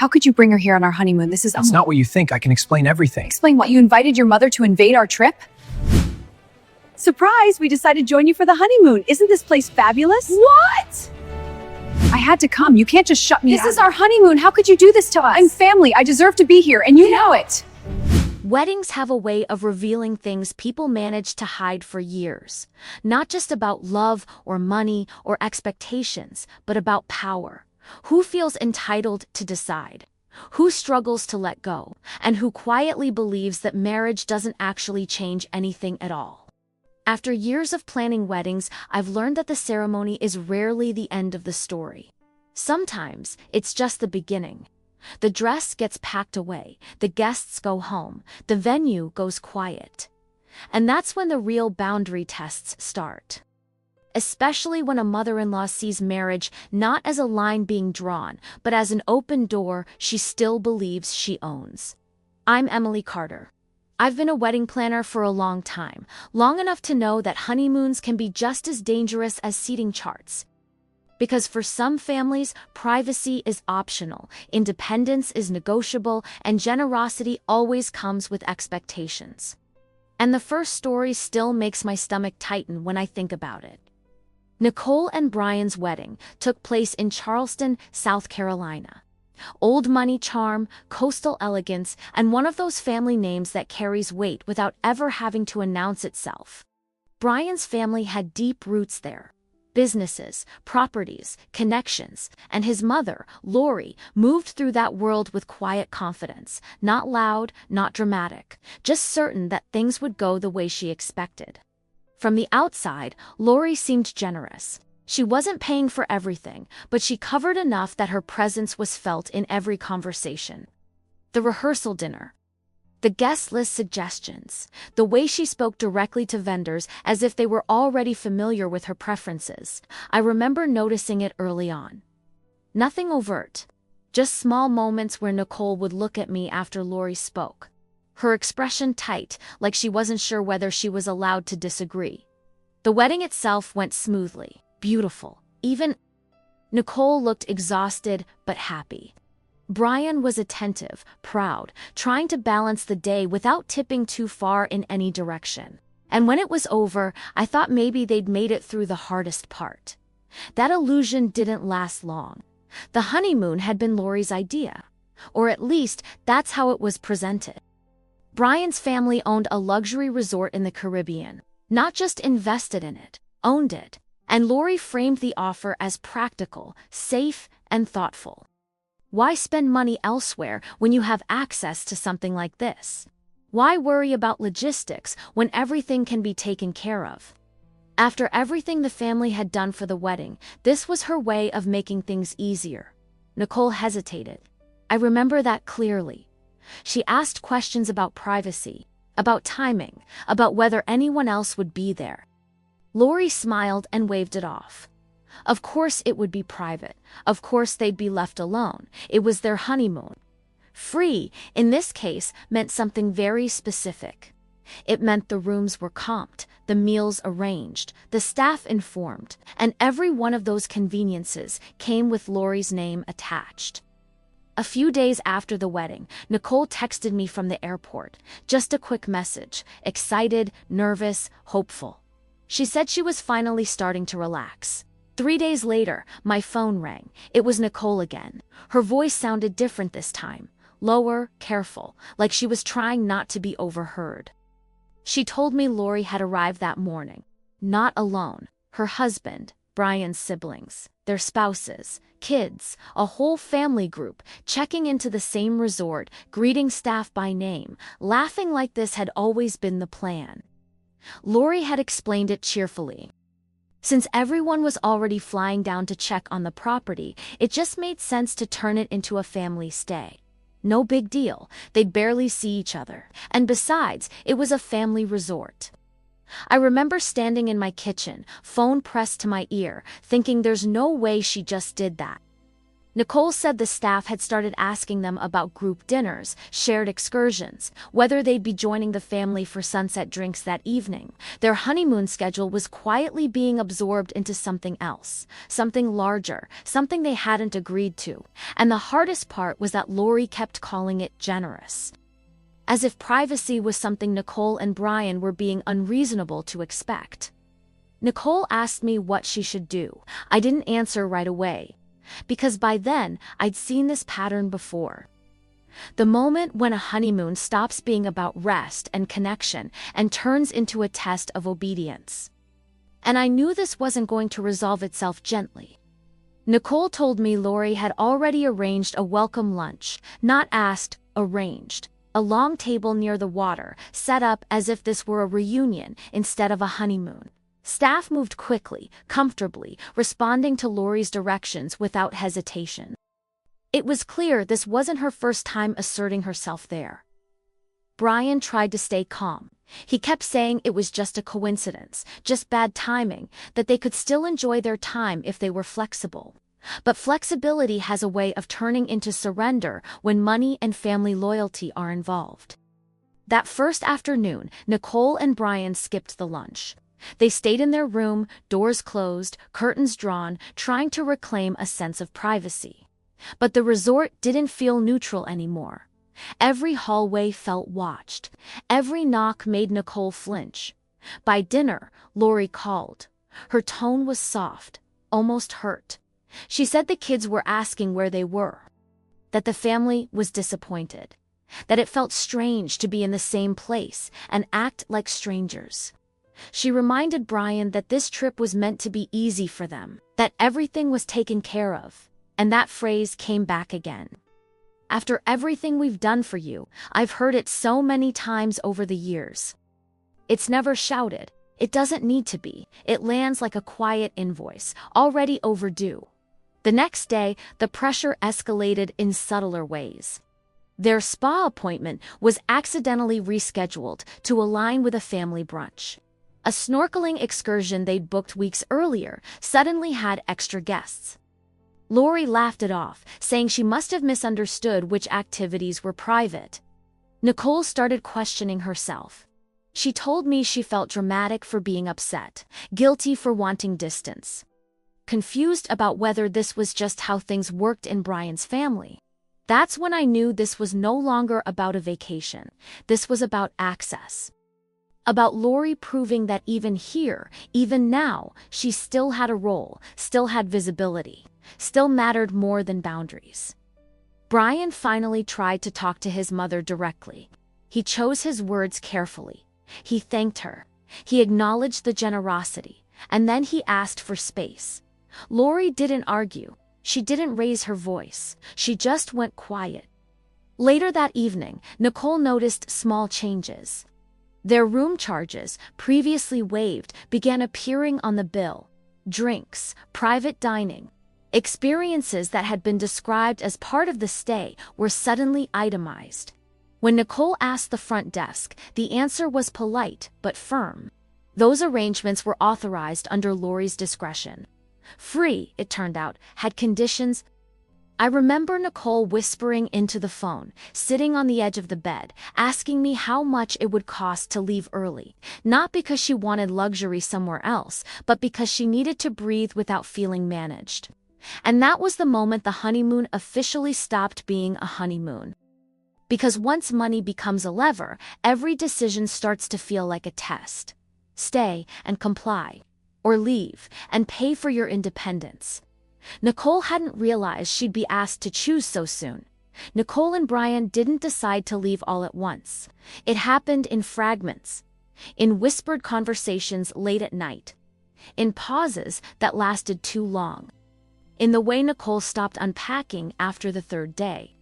How could you bring her here on our honeymoon? This is It's not what you think. I can explain everything. Explain what? You invited your mother to invade our trip? Surprise! We decided to join you for the honeymoon. Isn't this place fabulous? What? I had to come. You can't just shut me out. This is our honeymoon. How could you do this to us? I'm family. I deserve to be here, and you know it. Weddings have a way of revealing things people manage to hide for years. Not just about love or money or expectations, but about power. Who feels entitled to decide? Who struggles to let go? And who quietly believes that marriage doesn't actually change anything at all? After years of planning weddings, I've learned that the ceremony is rarely the end of the story. Sometimes it's just the beginning. The dress gets packed away, the guests go home, the venue goes quiet. And that's when the real boundary tests start. Especially when a mother-in-law sees marriage not as a line being drawn, but as an open door she still believes she owns. I'm Emily Carter. I've been a wedding planner for a long time, long enough to know that honeymoons can be just as dangerous as seating charts. Because for some families, privacy is optional, independence is negotiable, and generosity always comes with expectations. And the first story still makes my stomach tighten when I think about it. Nicole and Brian's wedding took place in Charleston, South Carolina. Old money charm, coastal elegance, and one of those family names that carries weight without ever having to announce itself. Brian's family had deep roots there. Businesses, properties, connections, and his mother, Lori, moved through that world with quiet confidence, not loud, not dramatic, just certain that things would go the way she expected. From the outside, Lori seemed generous. She wasn't paying for everything, but she covered enough that her presence was felt in every conversation. The rehearsal dinner. The guest list suggestions. The way she spoke directly to vendors as if they were already familiar with her preferences. I remember noticing it early on. Nothing overt. Just small moments where Nicole would look at me after Lori spoke. Her expression tight, like she wasn't sure whether she was allowed to disagree. The wedding itself went smoothly. Beautiful. Even Nicole looked exhausted but happy. Brian was attentive, proud, trying to balance the day without tipping too far in any direction. And when it was over, I thought maybe they'd made it through the hardest part. That illusion didn't last long. The honeymoon had been Lori's idea. Or at least, that's how it was presented. Brian's family owned a luxury resort in the Caribbean. Not just invested in it, owned it. And Lori framed the offer as practical, safe, and thoughtful. Why spend money elsewhere when you have access to something like this? Why worry about logistics when everything can be taken care of? After everything the family had done for the wedding, this was her way of making things easier. Nicole hesitated. I remember that clearly. She asked questions about privacy, about timing, about whether anyone else would be there. Lori smiled and waved it off. Of course it would be private. Of course they'd be left alone. It was their honeymoon. Free, in this case, meant something very specific. It meant the rooms were comped, the meals arranged, the staff informed, and every one of those conveniences came with Lori's name attached. A few days after the wedding, Nicole texted me from the airport. Just a quick message, excited, nervous, hopeful. She said she was finally starting to relax. 3 days later, my phone rang. It was Nicole again. Her voice sounded different this time. Lower, careful, like she was trying not to be overheard. She told me Lori had arrived that morning. Not alone. Her husband, Brian's siblings, their spouses, kids, a whole family group, checking into the same resort, greeting staff by name, laughing like this had always been the plan. Lori had explained it cheerfully. Since everyone was already flying down to check on the property, it just made sense to turn it into a family stay. No big deal, they'd barely see each other, and besides, it was a family resort. I remember standing in my kitchen, phone pressed to my ear, thinking there's no way she just did that. Nicole said the staff had started asking them about group dinners, shared excursions, whether they'd be joining the family for sunset drinks that evening. Their honeymoon schedule was quietly being absorbed into something else, something larger, something they hadn't agreed to. And the hardest part was that Lori kept calling it generous. As if privacy was something Nicole and Brian were being unreasonable to expect. Nicole asked me what she should do. I didn't answer right away, because by then I'd seen this pattern before. The moment when a honeymoon stops being about rest and connection and turns into a test of obedience. And I knew this wasn't going to resolve itself gently. Nicole told me Lori had already arranged a welcome lunch, not asked, arranged. A long table near the water, set up as if this were a reunion instead of a honeymoon. Staff moved quickly, comfortably, responding to Lori's directions without hesitation. It was clear this wasn't her first time asserting herself there. Brian tried to stay calm. He kept saying it was just a coincidence, just bad timing, that they could still enjoy their time if they were flexible. But flexibility has a way of turning into surrender when money and family loyalty are involved. That first afternoon, Nicole and Brian skipped the lunch. They stayed in their room, doors closed, curtains drawn, trying to reclaim a sense of privacy. But the resort didn't feel neutral anymore. Every hallway felt watched. Every knock made Nicole flinch. By dinner, Lori called. Her tone was soft, almost hurt. She said the kids were asking where they were, that the family was disappointed, that it felt strange to be in the same place and act like strangers. She reminded Brian that this trip was meant to be easy for them, that everything was taken care of, and that phrase came back again. After everything we've done for you, I've heard it so many times over the years. It's never shouted. It doesn't need to be. It lands like a quiet invoice, already overdue. The next day, the pressure escalated in subtler ways. Their spa appointment was accidentally rescheduled to align with a family brunch. A snorkeling excursion they'd booked weeks earlier suddenly had extra guests. Lori laughed it off, saying she must have misunderstood which activities were private. Nicole started questioning herself. She told me she felt dramatic for being upset, guilty for wanting distance, confused about whether this was just how things worked in Brian's family. That's when I knew this was no longer about a vacation. This was about access. About Lori proving that even here, even now, she still had a role, still had visibility, still mattered more than boundaries. Brian finally tried to talk to his mother directly. He chose his words carefully. He thanked her. He acknowledged the generosity, and then he asked for space. Lori didn't argue. She didn't raise her voice. She just went quiet. Later that evening, Nicole noticed small changes. Their room charges, previously waived, began appearing on the bill. Drinks, private dining, experiences that had been described as part of the stay were suddenly itemized. When Nicole asked the front desk, the answer was polite but firm. Those arrangements were authorized under Lori's discretion. Free, it turned out, had conditions. I remember Nicole whispering into the phone, sitting on the edge of the bed, asking me how much it would cost to leave early, not because she wanted luxury somewhere else, but because she needed to breathe without feeling managed. And that was the moment the honeymoon officially stopped being a honeymoon. Because once money becomes a lever, every decision starts to feel like a test. Stay and comply, or leave and pay for your independence. Nicole hadn't realized she'd be asked to choose so soon. Nicole and Brian didn't decide to leave all at once. It happened in fragments, in whispered conversations late at night, in pauses that lasted too long, in the way Nicole stopped unpacking after the third day,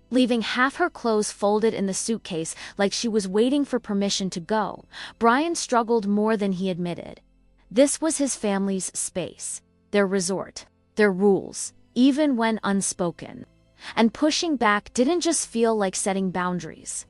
leaving half her clothes folded in the suitcase like she was waiting for permission to go. Brian struggled more than he admitted. This was his family's space, their resort, their rules, even when unspoken. And pushing back didn't just feel like setting boundaries.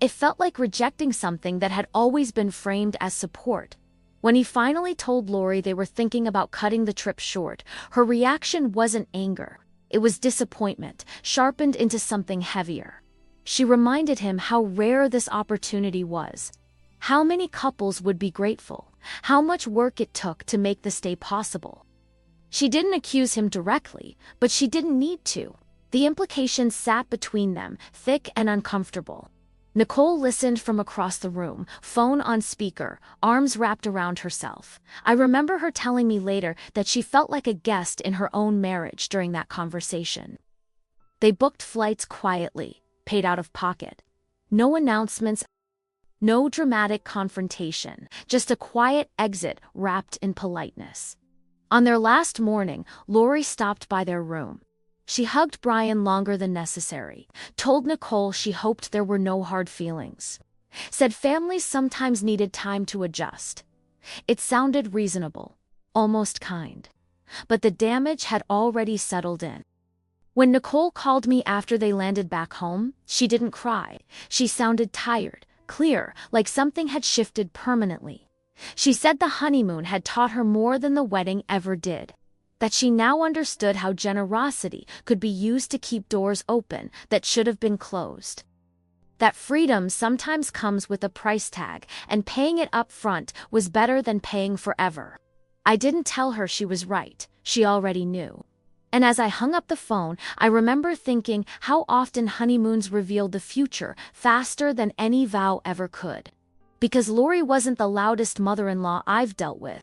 It felt like rejecting something that had always been framed as support. When he finally told Lori they were thinking about cutting the trip short, her reaction wasn't anger. It was disappointment, sharpened into something heavier. She reminded him how rare this opportunity was. How many couples would be grateful? How much work it took to make this day possible? She didn't accuse him directly, but she didn't need to. The implications sat between them, thick and uncomfortable. Nicole listened from across the room, phone on speaker, arms wrapped around herself. I remember her telling me later that she felt like a guest in her own marriage during that conversation. They booked flights quietly, paid out of pocket. No announcements, no dramatic confrontation, just a quiet exit wrapped in politeness. On their last morning, Lori stopped by their room. She hugged Brian longer than necessary, told Nicole she hoped there were no hard feelings, said families sometimes needed time to adjust. It sounded reasonable, almost kind. But the damage had already settled in. When Nicole called me after they landed back home, she didn't cry. She sounded tired, clear, like something had shifted permanently. She said the honeymoon had taught her more than the wedding ever did. That she now understood how generosity could be used to keep doors open that should have been closed. That freedom sometimes comes with a price tag, and paying it up front was better than paying forever. I didn't tell her she was right, she already knew. And as I hung up the phone, I remember thinking how often honeymoons revealed the future faster than any vow ever could. Because Lori wasn't the loudest mother-in-law I've dealt with.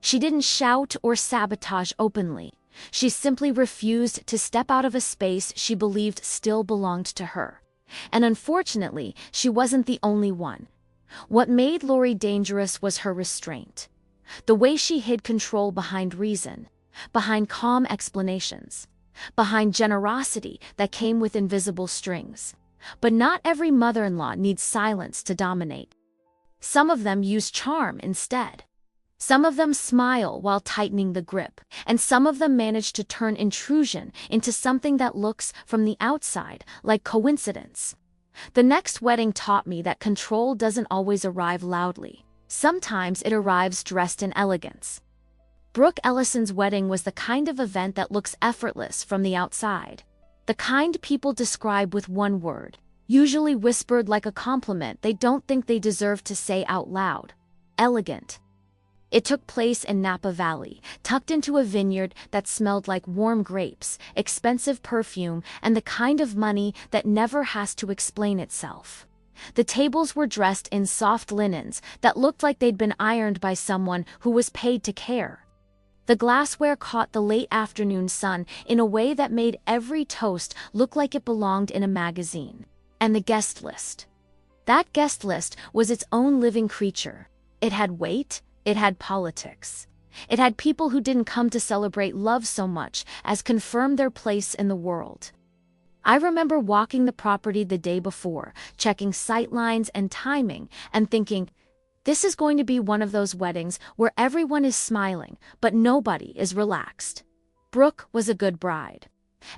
She didn't shout or sabotage openly. She simply refused to step out of a space she believed still belonged to her. And unfortunately, she wasn't the only one. What made Lori dangerous was her restraint. The way she hid control behind reason, behind calm explanations, behind generosity that came with invisible strings. But not every mother-in-law needs silence to dominate. Some of them use charm instead. Some of them smile while tightening the grip, and some of them manage to turn intrusion into something that looks, from the outside, like coincidence. The next wedding taught me that control doesn't always arrive loudly. Sometimes it arrives dressed in elegance. Brooke Ellison's wedding was the kind of event that looks effortless from the outside. The kind people describe with one word, usually whispered like a compliment they don't think they deserve to say out loud. Elegant. It took place in Napa Valley, tucked into a vineyard that smelled like warm grapes, expensive perfume, and the kind of money that never has to explain itself. The tables were dressed in soft linens that looked like they'd been ironed by someone who was paid to care. The glassware caught the late afternoon sun in a way that made every toast look like it belonged in a magazine. And the guest list. That guest list was its own living creature. It had weight. It had politics. It had people who didn't come to celebrate love so much as confirm their place in the world. I remember walking the property the day before, checking sightlines and timing, and thinking, this is going to be one of those weddings where everyone is smiling, but nobody is relaxed. Brooke was a good bride.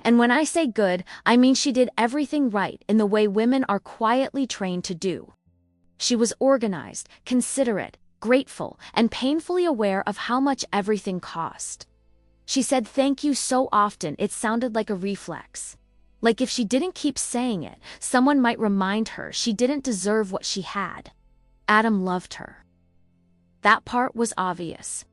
And when I say good, I mean she did everything right in the way women are quietly trained to do. She was organized, considerate, grateful, and painfully aware of how much everything cost. She said thank you so often it sounded like a reflex. Like if she didn't keep saying it, someone might remind her she didn't deserve what she had. Adam loved her. That part was obvious.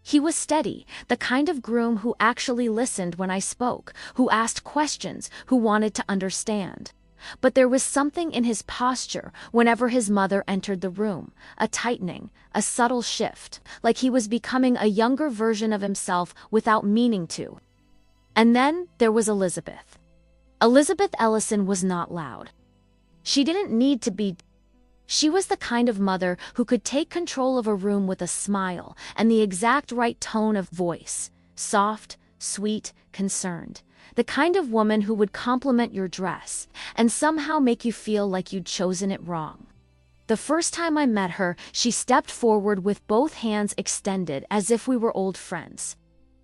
He was steady, the kind of groom who actually listened when I spoke, who asked questions, who wanted to understand. But there was something in his posture whenever his mother entered the room, a tightening, a subtle shift, like he was becoming a younger version of himself without meaning to. And then there was Elizabeth. Elizabeth Ellison was not loud. She didn't need to be. She was the kind of mother who could take control of a room with a smile and the exact right tone of voice, soft, sweet, concerned. The kind of woman who would compliment your dress and somehow make you feel like you'd chosen it wrong. The first time I met her, she stepped forward with both hands extended as if we were old friends.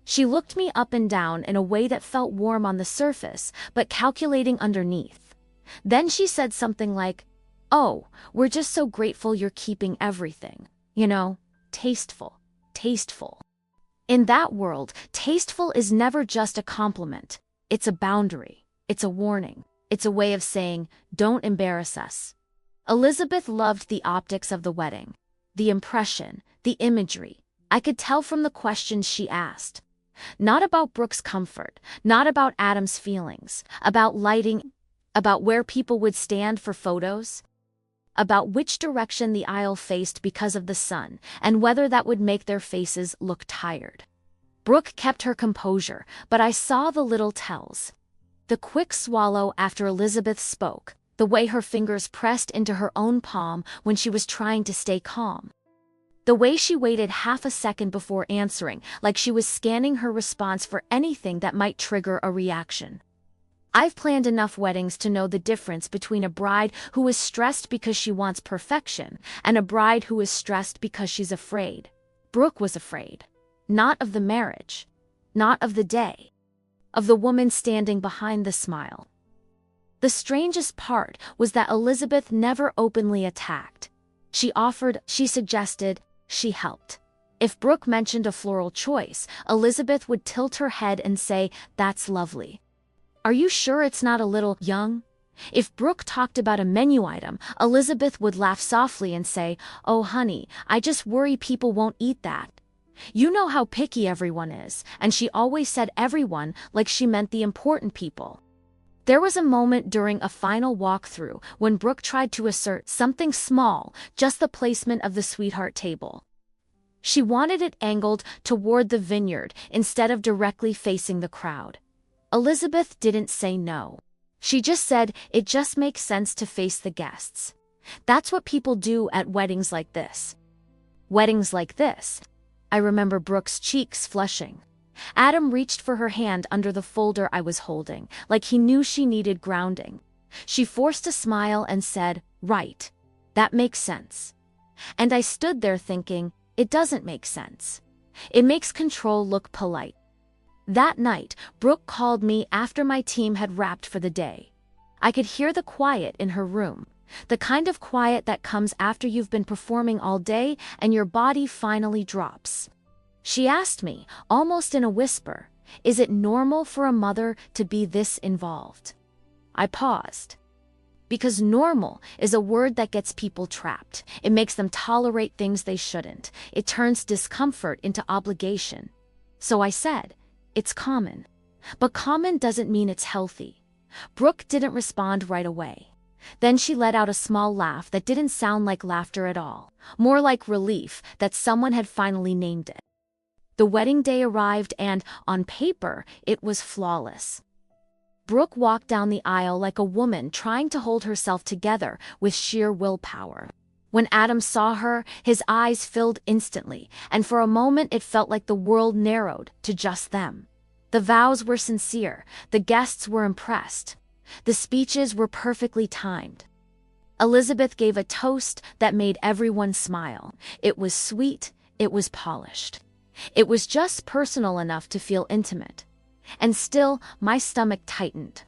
She looked me up and down in a way that felt warm on the surface, but calculating underneath. Then she said something like, "Oh, we're just so grateful you're keeping everything. You know, tasteful, tasteful." In that world, tasteful is never just a compliment. It's a boundary. It's a warning. It's a way of saying, don't embarrass us. Elizabeth loved the optics of the wedding. The impression, the imagery. I could tell from the questions she asked. Not about Brooke's comfort, not about Adam's feelings, about lighting, about where people would stand for photos, about which direction the aisle faced because of the sun, and whether that would make their faces look tired. Brooke kept her composure, but I saw the little tells. The quick swallow after Elizabeth spoke, the way her fingers pressed into her own palm when she was trying to stay calm. The way she waited half a second before answering, like she was scanning her response for anything that might trigger a reaction. I've planned enough weddings to know the difference between a bride who is stressed because she wants perfection and a bride who is stressed because she's afraid. Brooke was afraid. Not of the marriage. Not of the day. Of the woman standing behind the smile. The strangest part was that Elizabeth never openly attacked. She offered, she suggested, she helped. If Brooke mentioned a floral choice, Elizabeth would tilt her head and say, "That's lovely. Are you sure it's not a little young?" If Brooke talked about a menu item, Elizabeth would laugh softly and say, "Oh honey, I just worry people won't eat that. You know how picky everyone is," and she always said everyone like she meant the important people. There was a moment during a final walkthrough when Brooke tried to assert something small, just the placement of the sweetheart table. She wanted it angled toward the vineyard instead of directly facing the crowd. Elizabeth didn't say no. She just said it just makes sense to face the guests. That's what people do at weddings like this. Weddings like this. I remember Brooke's cheeks flushing. Adam reached for her hand under the folder I was holding, like he knew she needed grounding. She forced a smile and said, "Right. That makes sense." And I stood there thinking, it doesn't make sense. It makes control look polite. That night, Brooke called me after my team had wrapped for the day. I could hear the quiet in her room, the kind of quiet that comes after you've been performing all day and your body finally drops. She asked me, almost in a whisper, "Is it normal for a mother to be this involved?" I paused. Because normal is a word that gets people trapped. It makes them tolerate things they shouldn't. It turns discomfort into obligation. So I said, "It's common." But common doesn't mean it's healthy. Brooke didn't respond right away. Then she let out a small laugh that didn't sound like laughter at all, more like relief that someone had finally named it. The wedding day arrived and, on paper, it was flawless. Brooke walked down the aisle like a woman trying to hold herself together with sheer willpower. When Adam saw her, his eyes filled instantly, and for a moment it felt like the world narrowed to just them. The vows were sincere, the guests were impressed. The speeches were perfectly timed. Elizabeth gave a toast that made everyone smile. It was sweet, it was polished. It was just personal enough to feel intimate. And still, my stomach tightened.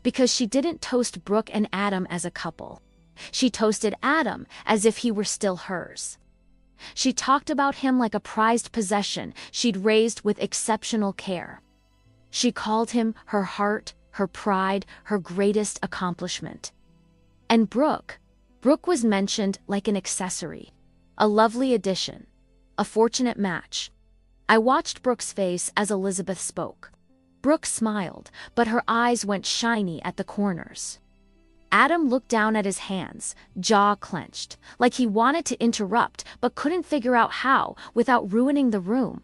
Because she didn't toast Brooke and Adam as a couple. She toasted Adam as if he were still hers. She talked about him like a prized possession she'd raised with exceptional care. She called him her heart, her pride, her greatest accomplishment. And Brooke was mentioned like an accessory. A lovely addition. A fortunate match. I watched Brooke's face as Elizabeth spoke. Brooke smiled, but her eyes went shiny at the corners. Adam looked down at his hands, jaw clenched, like he wanted to interrupt but couldn't figure out how without ruining the room.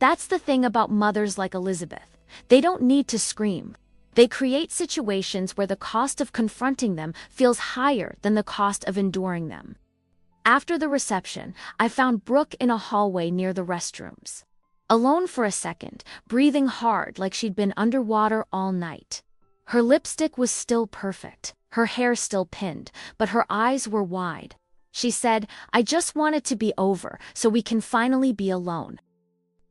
That's the thing about mothers like Elizabeth. They don't need to scream. They create situations where the cost of confronting them feels higher than the cost of enduring them. After the reception, I found Brooke in a hallway near the restrooms. Alone for a second, breathing hard like she'd been underwater all night. Her lipstick was still perfect, her hair still pinned, but her eyes were wide. She said, "I just want it to be over so we can finally be alone."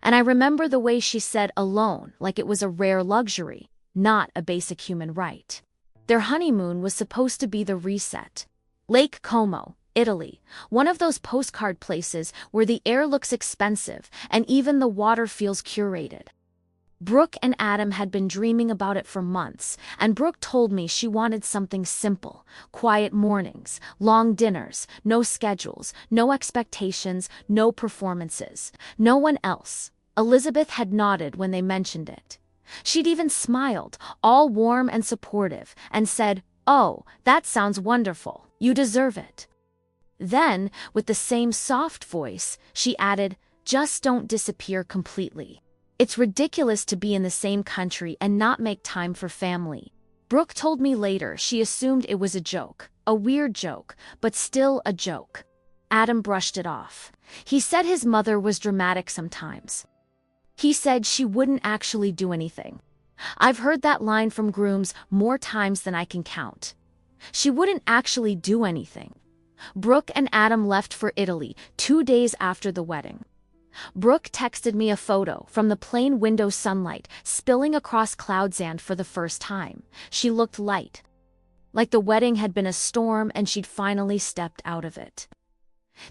And I remember the way she said alone like it was a rare luxury, not a basic human right. Their honeymoon was supposed to be the reset. Lake Como, Italy, one of those postcard places where the air looks expensive and even the water feels curated. Brooke and Adam had been dreaming about it for months, and Brooke told me she wanted something simple: quiet mornings, long dinners, no schedules, no expectations, no performances. No one else. Elizabeth had nodded when they mentioned it. She'd even smiled, all warm and supportive, and said, "Oh, that sounds wonderful. You deserve it." Then, with the same soft voice, she added, "Just don't disappear completely. It's ridiculous to be in the same country and not make time for family." Brooke told me later she assumed it was a joke, a weird joke, but still a joke. Adam brushed it off. He said his mother was dramatic sometimes. He said she wouldn't actually do anything. I've heard that line from grooms more times than I can count. She wouldn't actually do anything. Brooke and Adam left for Italy 2 days after the wedding. Brooke texted me a photo from the plane window sunlight spilling across cloudsand for the first time. She looked light, like the wedding had been a storm and she'd finally stepped out of it.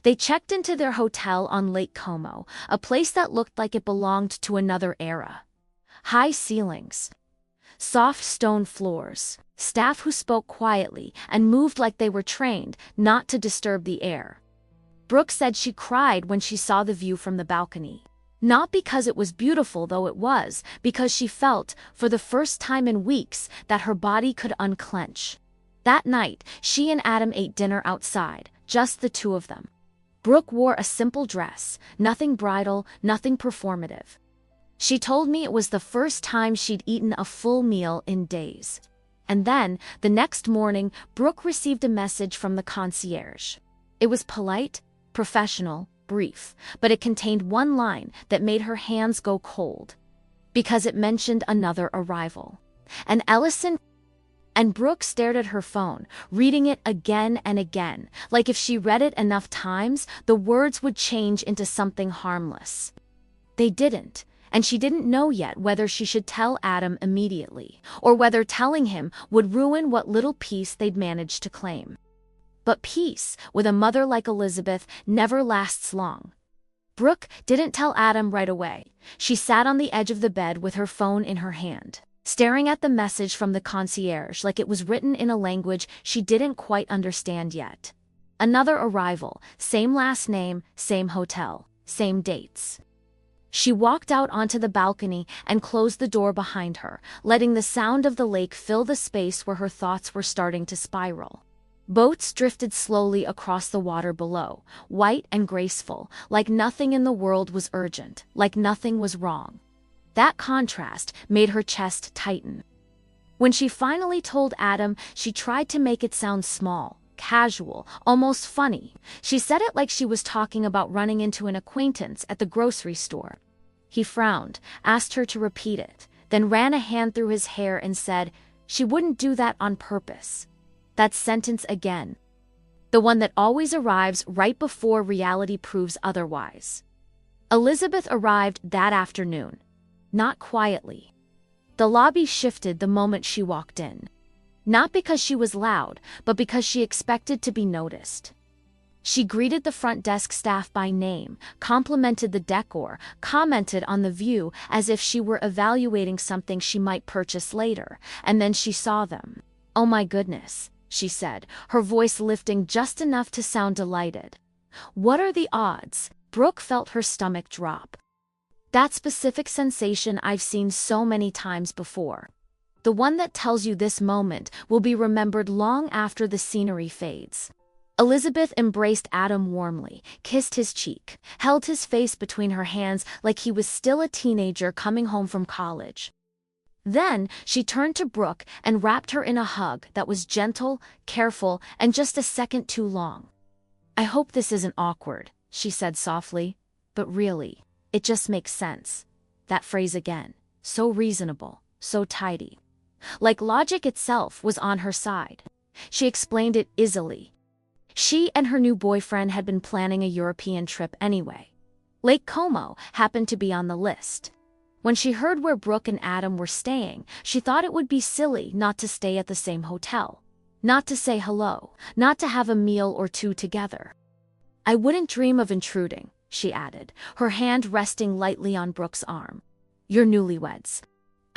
They checked into their hotel on Lake Como, a place that looked like it belonged to another era. High ceilings, soft stone floors, staff who spoke quietly and moved like they were trained not to disturb the air. Brooke said she cried when she saw the view from the balcony. Not because it was beautiful, though it was, because she felt, for the first time in weeks, that her body could unclench. That night, she and Adam ate dinner outside, just the two of them. Brooke wore a simple dress, nothing bridal, nothing performative. She told me it was the first time she'd eaten a full meal in days. And then, the next morning, Brooke received a message from the concierge. It was polite, professional, brief, but it contained one line that made her hands go cold. Because it mentioned another arrival. And Brooke stared at her phone, reading it again and again, like if she read it enough times, the words would change into something harmless. They didn't, and she didn't know yet whether she should tell Adam immediately, or whether telling him would ruin what little peace they'd managed to claim. But peace, with a mother like Elizabeth, never lasts long. Brooke didn't tell Adam right away. She sat on the edge of the bed with her phone in her hand, staring at the message from the concierge like it was written in a language she didn't quite understand yet. Another arrival, same last name, same hotel, same dates. She walked out onto the balcony and closed the door behind her, letting the sound of the lake fill the space where her thoughts were starting to spiral. Boats drifted slowly across the water below, white and graceful, like nothing in the world was urgent, like nothing was wrong. That contrast made her chest tighten. When she finally told Adam, she tried to make it sound small, casual, almost funny. She said it like she was talking about running into an acquaintance at the grocery store. He frowned, asked her to repeat it, then ran a hand through his hair and said, "She wouldn't do that on purpose." That sentence again. The one that always arrives right before reality proves otherwise. Elizabeth arrived that afternoon. Not quietly. The lobby shifted the moment she walked in. Not because she was loud, but because she expected to be noticed. She greeted the front desk staff by name, complimented the decor, commented on the view as if she were evaluating something she might purchase later, and then she saw them. "Oh my goodness," she said, her voice lifting just enough to sound delighted. "What are the odds?" Brooke felt her stomach drop. That specific sensation I've seen so many times before. The one that tells you this moment will be remembered long after the scenery fades. Elizabeth embraced Adam warmly, kissed his cheek, held his face between her hands like he was still a teenager coming home from college. Then she turned to Brooke and wrapped her in a hug that was gentle, careful, and just a second too long. "I hope this isn't awkward," she said softly, "but really, it just makes sense." That phrase again, so reasonable, so tidy. Like logic itself was on her side. She explained it easily. She and her new boyfriend had been planning a European trip anyway. Lake Como happened to be on the list. When she heard where Brooke and Adam were staying, she thought it would be silly not to stay at the same hotel. Not to say hello, not to have a meal or two together. "I wouldn't dream of intruding," she added, her hand resting lightly on Brooke's arm. You're newlyweds.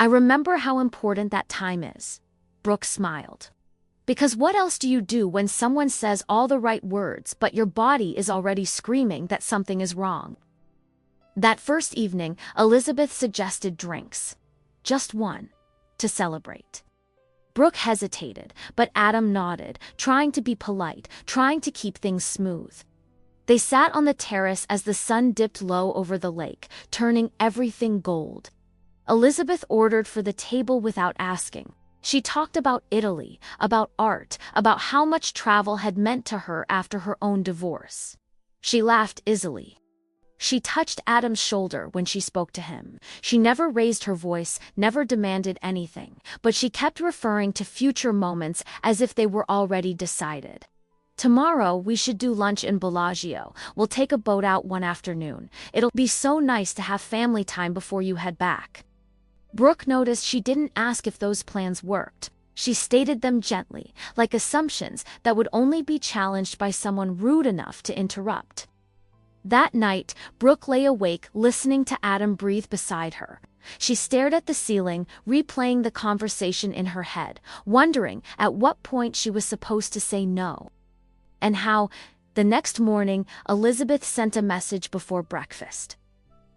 I remember how important that time is. Brooke smiled. Because what else do you do when someone says all the right words but your body is already screaming that something is wrong? That first evening, Elizabeth suggested drinks. Just one. To celebrate. Brooke hesitated, but Adam nodded, trying to be polite, trying to keep things smooth. They sat on the terrace as the sun dipped low over the lake, turning everything gold. Elizabeth ordered for the table without asking. She talked about Italy, about art, about how much travel had meant to her after her own divorce. She laughed easily. She touched Adam's shoulder when she spoke to him. She never raised her voice, never demanded anything, but she kept referring to future moments as if they were already decided. Tomorrow, we should do lunch in Bellagio. We'll take a boat out one afternoon. It'll be so nice to have family time before you head back. Brooke noticed she didn't ask if those plans worked. She stated them gently, like assumptions that would only be challenged by someone rude enough to interrupt. That night, Brooke lay awake listening to Adam breathe beside her. She stared at the ceiling, replaying the conversation in her head, wondering at what point she was supposed to say no. And how, the next morning, Elizabeth sent a message before breakfast.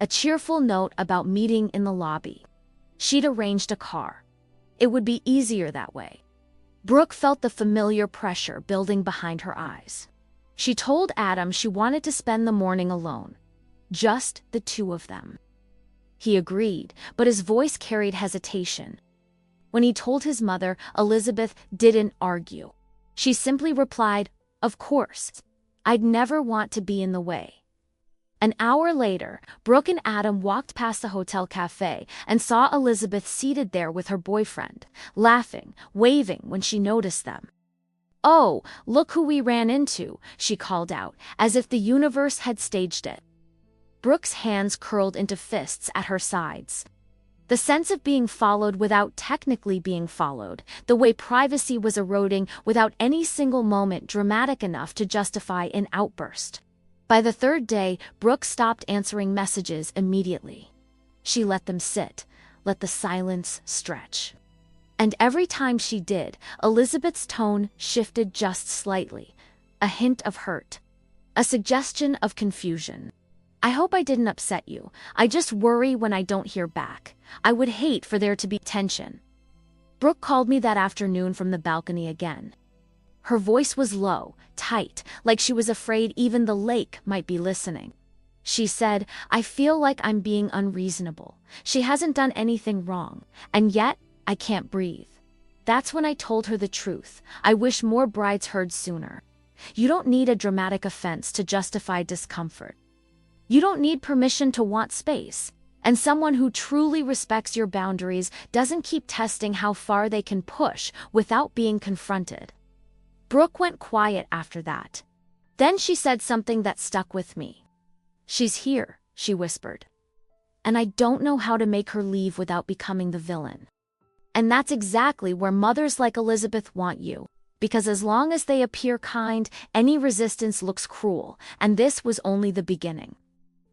A cheerful note about meeting in the lobby. She'd arranged a car. It would be easier that way. Brooke felt the familiar pressure building behind her eyes. She told Adam she wanted to spend the morning alone. Just the two of them. He agreed, but his voice carried hesitation. When he told his mother, Elizabeth didn't argue. She simply replied, "Of course. I'd never want to be in the way." An hour later, Brooke and Adam walked past the hotel cafe and saw Elizabeth seated there with her boyfriend, laughing, waving when she noticed them. "Oh, look who we ran into," she called out, as if the universe had staged it. Brooke's hands curled into fists at her sides. The sense of being followed without technically being followed, the way privacy was eroding without any single moment dramatic enough to justify an outburst. By the third day, Brooke stopped answering messages immediately. She let them sit, let the silence stretch. And every time she did, Elizabeth's tone shifted just slightly, a hint of hurt, a suggestion of confusion. "I hope I didn't upset you. I just worry when I don't hear back. I would hate for there to be tension." Brooke called me that afternoon from the balcony again. Her voice was low, tight, like she was afraid even the lake might be listening. She said, "I feel like I'm being unreasonable. She hasn't done anything wrong, and yet I can't breathe." That's when I told her the truth. I wish more brides heard sooner. You don't need a dramatic offense to justify discomfort. You don't need permission to want space. And someone who truly respects your boundaries doesn't keep testing how far they can push without being confronted. Brooke went quiet after that. Then she said something that stuck with me. "She's here," she whispered. "And I don't know how to make her leave without becoming the villain." And that's exactly where mothers like Elizabeth want you. Because as long as they appear kind, any resistance looks cruel, and this was only the beginning.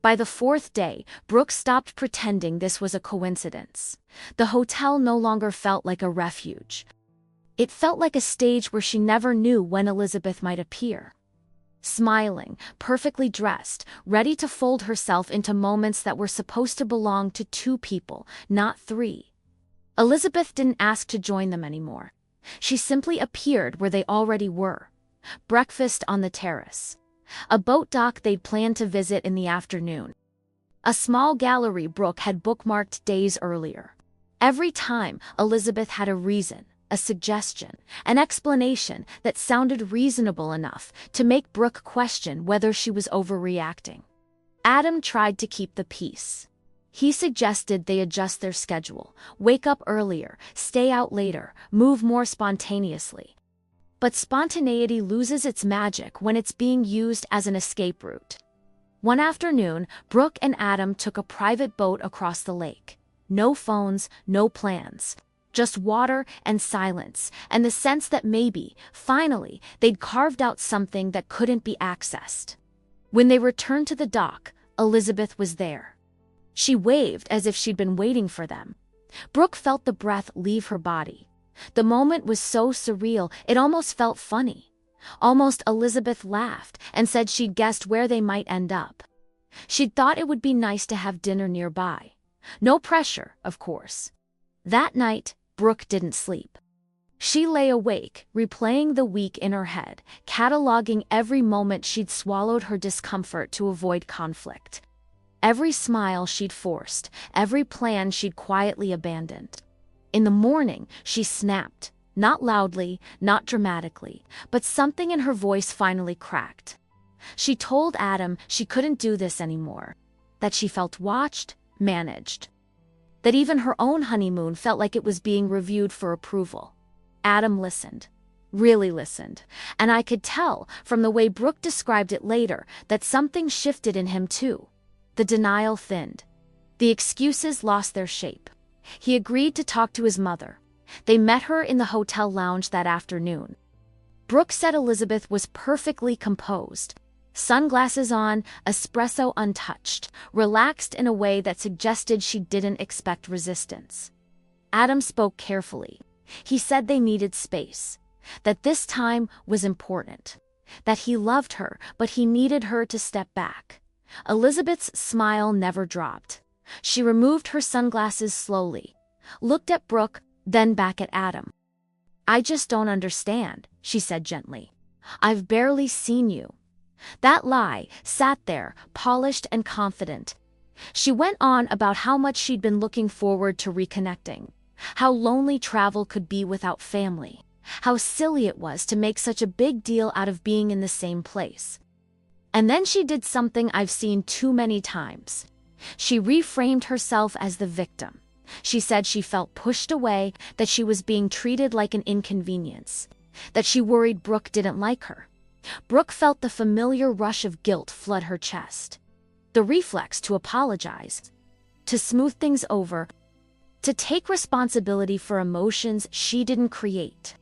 By the fourth day, Brooke stopped pretending this was a coincidence. The hotel no longer felt like a refuge. It felt like a stage where she never knew when Elizabeth might appear. Smiling, perfectly dressed, ready to fold herself into moments that were supposed to belong to two people, not three. Elizabeth didn't ask to join them anymore. She simply appeared where they already were. Breakfast on the terrace. A boat dock they'd planned to visit in the afternoon. A small gallery Brooke had bookmarked days earlier. Every time, Elizabeth had a reason, a suggestion, an explanation that sounded reasonable enough to make Brooke question whether she was overreacting. Adam tried to keep the peace. He suggested they adjust their schedule, wake up earlier, stay out later, move more spontaneously. But spontaneity loses its magic when it's being used as an escape route. One afternoon, Brooke and Adam took a private boat across the lake. No phones, no plans. Just water and silence, and the sense that maybe, finally, they'd carved out something that couldn't be accessed. When they returned to the dock, Elizabeth was there. She waved as if she'd been waiting for them. Brooke felt the breath leave her body. The moment was so surreal, it almost felt funny. Almost Elizabeth laughed and said she'd guessed where they might end up. She'd thought it would be nice to have dinner nearby. No pressure, of course. That night, Brooke didn't sleep. She lay awake, replaying the week in her head, cataloging every moment she'd swallowed her discomfort to avoid conflict. Every smile she'd forced, every plan she'd quietly abandoned. In the morning, she snapped, not loudly, not dramatically, but something in her voice finally cracked. She told Adam she couldn't do this anymore, that she felt watched, managed, that even her own honeymoon felt like it was being reviewed for approval. Adam listened, really listened, and I could tell from the way Brooke described it later that something shifted in him too. The denial thinned. The excuses lost their shape. He agreed to talk to his mother. They met her in the hotel lounge that afternoon. Brooke said Elizabeth was perfectly composed. Sunglasses on, espresso untouched, relaxed in a way that suggested she didn't expect resistance. Adam spoke carefully. He said they needed space, that this time was important, that he loved her, but he needed her to step back. Elizabeth's smile never dropped. She removed her sunglasses slowly, looked at Brooke, then back at Adam. "I just don't understand," she said gently. "I've barely seen you." That lie sat there, polished and confident. She went on about how much she'd been looking forward to reconnecting, how lonely travel could be without family, how silly it was to make such a big deal out of being in the same place. And then she did something I've seen too many times. She reframed herself as the victim. She said she felt pushed away, that she was being treated like an inconvenience, that she worried Brooke didn't like her. Brooke felt the familiar rush of guilt flood her chest. The reflex to apologize, to smooth things over, to take responsibility for emotions she didn't create.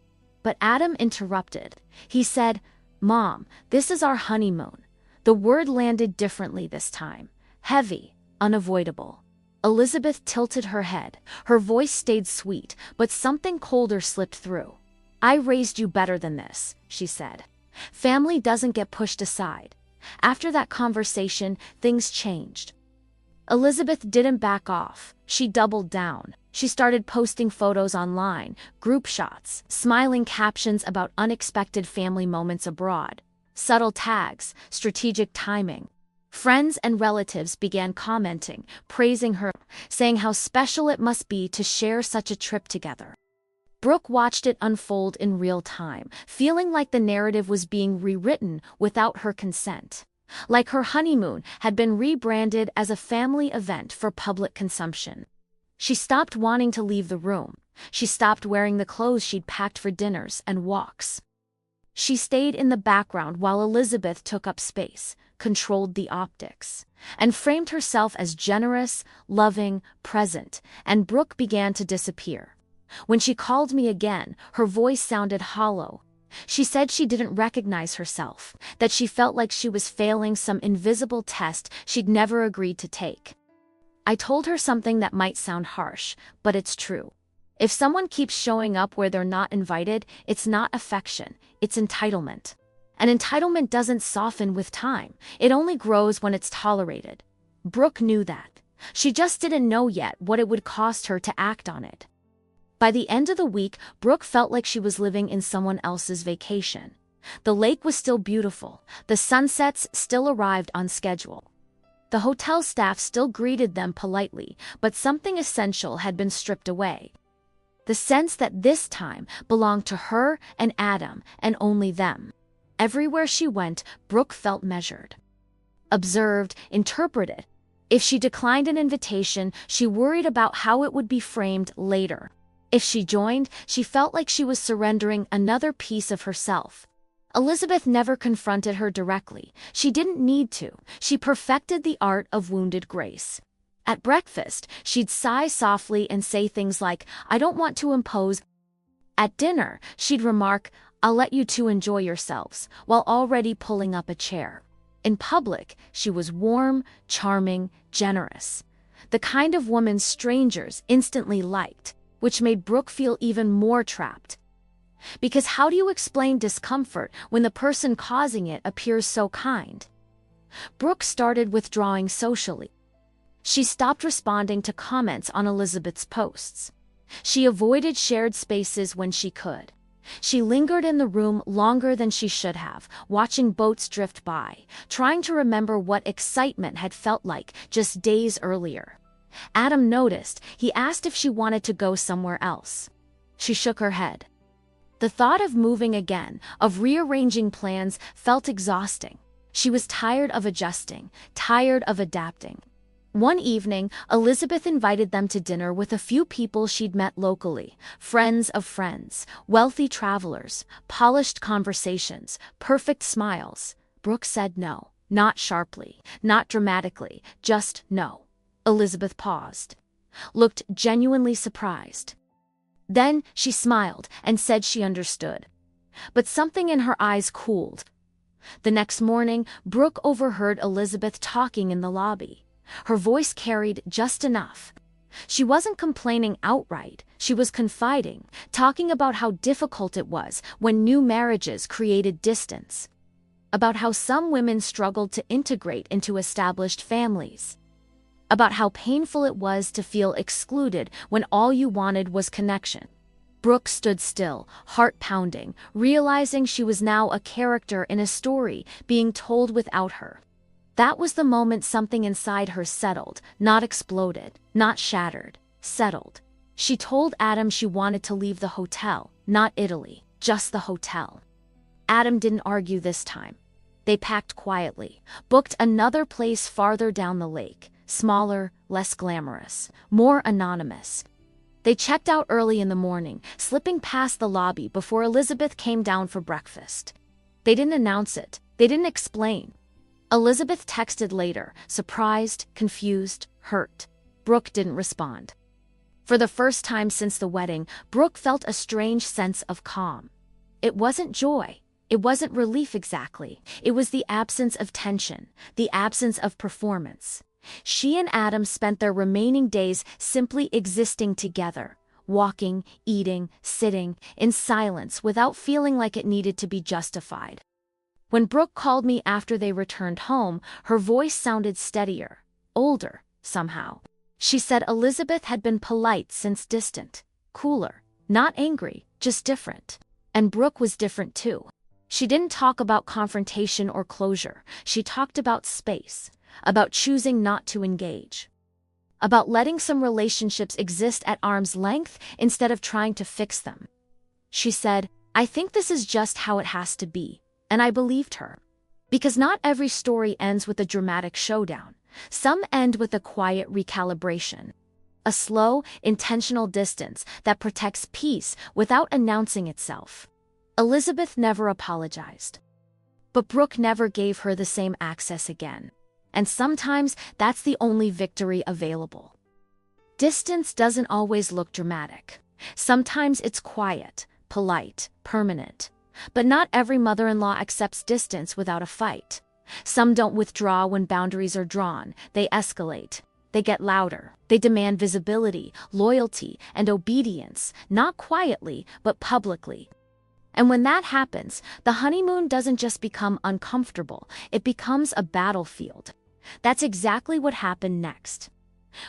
But Adam interrupted. He said, "Mom, this is our honeymoon." The word landed differently this time. Heavy, unavoidable. Elizabeth tilted her head. Her voice stayed sweet, but something colder slipped through. "I raised you better than this," she said. "Family doesn't get pushed aside." After that conversation, things changed. Elizabeth didn't back off. She doubled down. She started posting photos online, group shots, smiling captions about unexpected family moments abroad, subtle tags, strategic timing. Friends and relatives began commenting, praising her, saying how special it must be to share such a trip together. Brooke watched it unfold in real time, feeling like the narrative was being rewritten without her consent. Like her honeymoon had been rebranded as a family event for public consumption. She stopped wanting to leave the room. She stopped wearing the clothes she'd packed for dinners and walks. She stayed in the background while Elizabeth took up space, controlled the optics, and framed herself as generous, loving, present, and Brooke began to disappear. When she called me again, her voice sounded hollow. She said she didn't recognize herself, that she felt like she was failing some invisible test she'd never agreed to take. I told her something that might sound harsh, but it's true. If someone keeps showing up where they're not invited, it's not affection, it's entitlement. And entitlement doesn't soften with time, it only grows when it's tolerated. Brooke knew that. She just didn't know yet what it would cost her to act on it. By the end of the week, Brooke felt like she was living in someone else's vacation. The lake was still beautiful, the sunsets still arrived on schedule. The hotel staff still greeted them politely, but something essential had been stripped away. The sense that this time belonged to her and Adam and only them. Everywhere she went, Brooke felt measured, observed, interpreted. If she declined an invitation, she worried about how it would be framed later. If she joined, she felt like she was surrendering another piece of herself. Elizabeth never confronted her directly. She didn't need to. She perfected the art of wounded grace. At breakfast, she'd sigh softly and say things like, "I don't want to impose." At dinner, she'd remark, "I'll let you two enjoy yourselves," while already pulling up a chair. In public, she was warm, charming, generous. the kind of woman strangers instantly liked, which made Brooke feel even more trapped. Because how do you explain discomfort when the person causing it appears so kind? Brooke started withdrawing socially. She stopped responding to comments on Elizabeth's posts. She avoided shared spaces when she could. She lingered in the room longer than she should have, watching boats drift by, trying to remember what excitement had felt like just days earlier. Adam noticed. He asked if she wanted to go somewhere else. She shook her head. The thought of moving again, of rearranging plans, felt exhausting. She was tired of adjusting, tired of adapting. One evening, Elizabeth invited them to dinner with a few people she'd met locally, friends of friends, wealthy travelers, polished conversations, perfect smiles. Brooke said no, not sharply, not dramatically, just no. Elizabeth paused, looked genuinely surprised. Then she smiled and said she understood. But something in her eyes cooled. The next morning, Brooke overheard Elizabeth talking in the lobby. Her voice carried just enough. She wasn't complaining outright, she was confiding, talking about how difficult it was when new marriages created distance. About how some women struggled to integrate into established families. About how painful it was to feel excluded when all you wanted was connection. Brooke stood still, heart pounding, realizing she was now a character in a story being told without her. That was the moment something inside her settled, not exploded, not shattered, settled. She told Adam she wanted to leave the hotel, not Italy, just the hotel. Adam didn't argue this time. They packed quietly, booked another place farther down the lake, smaller, less glamorous, more anonymous. They checked out early in the morning, slipping past the lobby before Elizabeth came down for breakfast. They didn't announce it, they didn't explain. Elizabeth texted later, surprised, confused, hurt. Brooke didn't respond. For the first time since the wedding, Brooke felt a strange sense of calm. It wasn't joy. It wasn't relief exactly. It was the absence of tension, the absence of performance. She and Adam spent their remaining days simply existing together, walking, eating, sitting, in silence without feeling like it needed to be justified. When Brooke called me after they returned home, her voice sounded steadier, older, somehow. She said Elizabeth had been polite since distant, cooler, not angry, just different. And Brooke was different too. She didn't talk about confrontation or closure. She talked about space, about choosing not to engage, about letting some relationships exist at arm's length instead of trying to fix them. She said, "I think this is just how it has to be." And I believed her. Because not every story ends with a dramatic showdown. Some end with a quiet recalibration. A slow, intentional distance that protects peace without announcing itself. Elizabeth never apologized. But Brooke never gave her the same access again. And sometimes that's the only victory available. Distance doesn't always look dramatic. Sometimes it's quiet, polite, permanent. But not every mother-in-law accepts distance without a fight. Some don't withdraw when boundaries are drawn. They escalate. They get louder. They demand visibility, loyalty, and obedience, not quietly, but publicly. And when that happens, the honeymoon doesn't just become uncomfortable, it becomes a battlefield. That's exactly what happened next.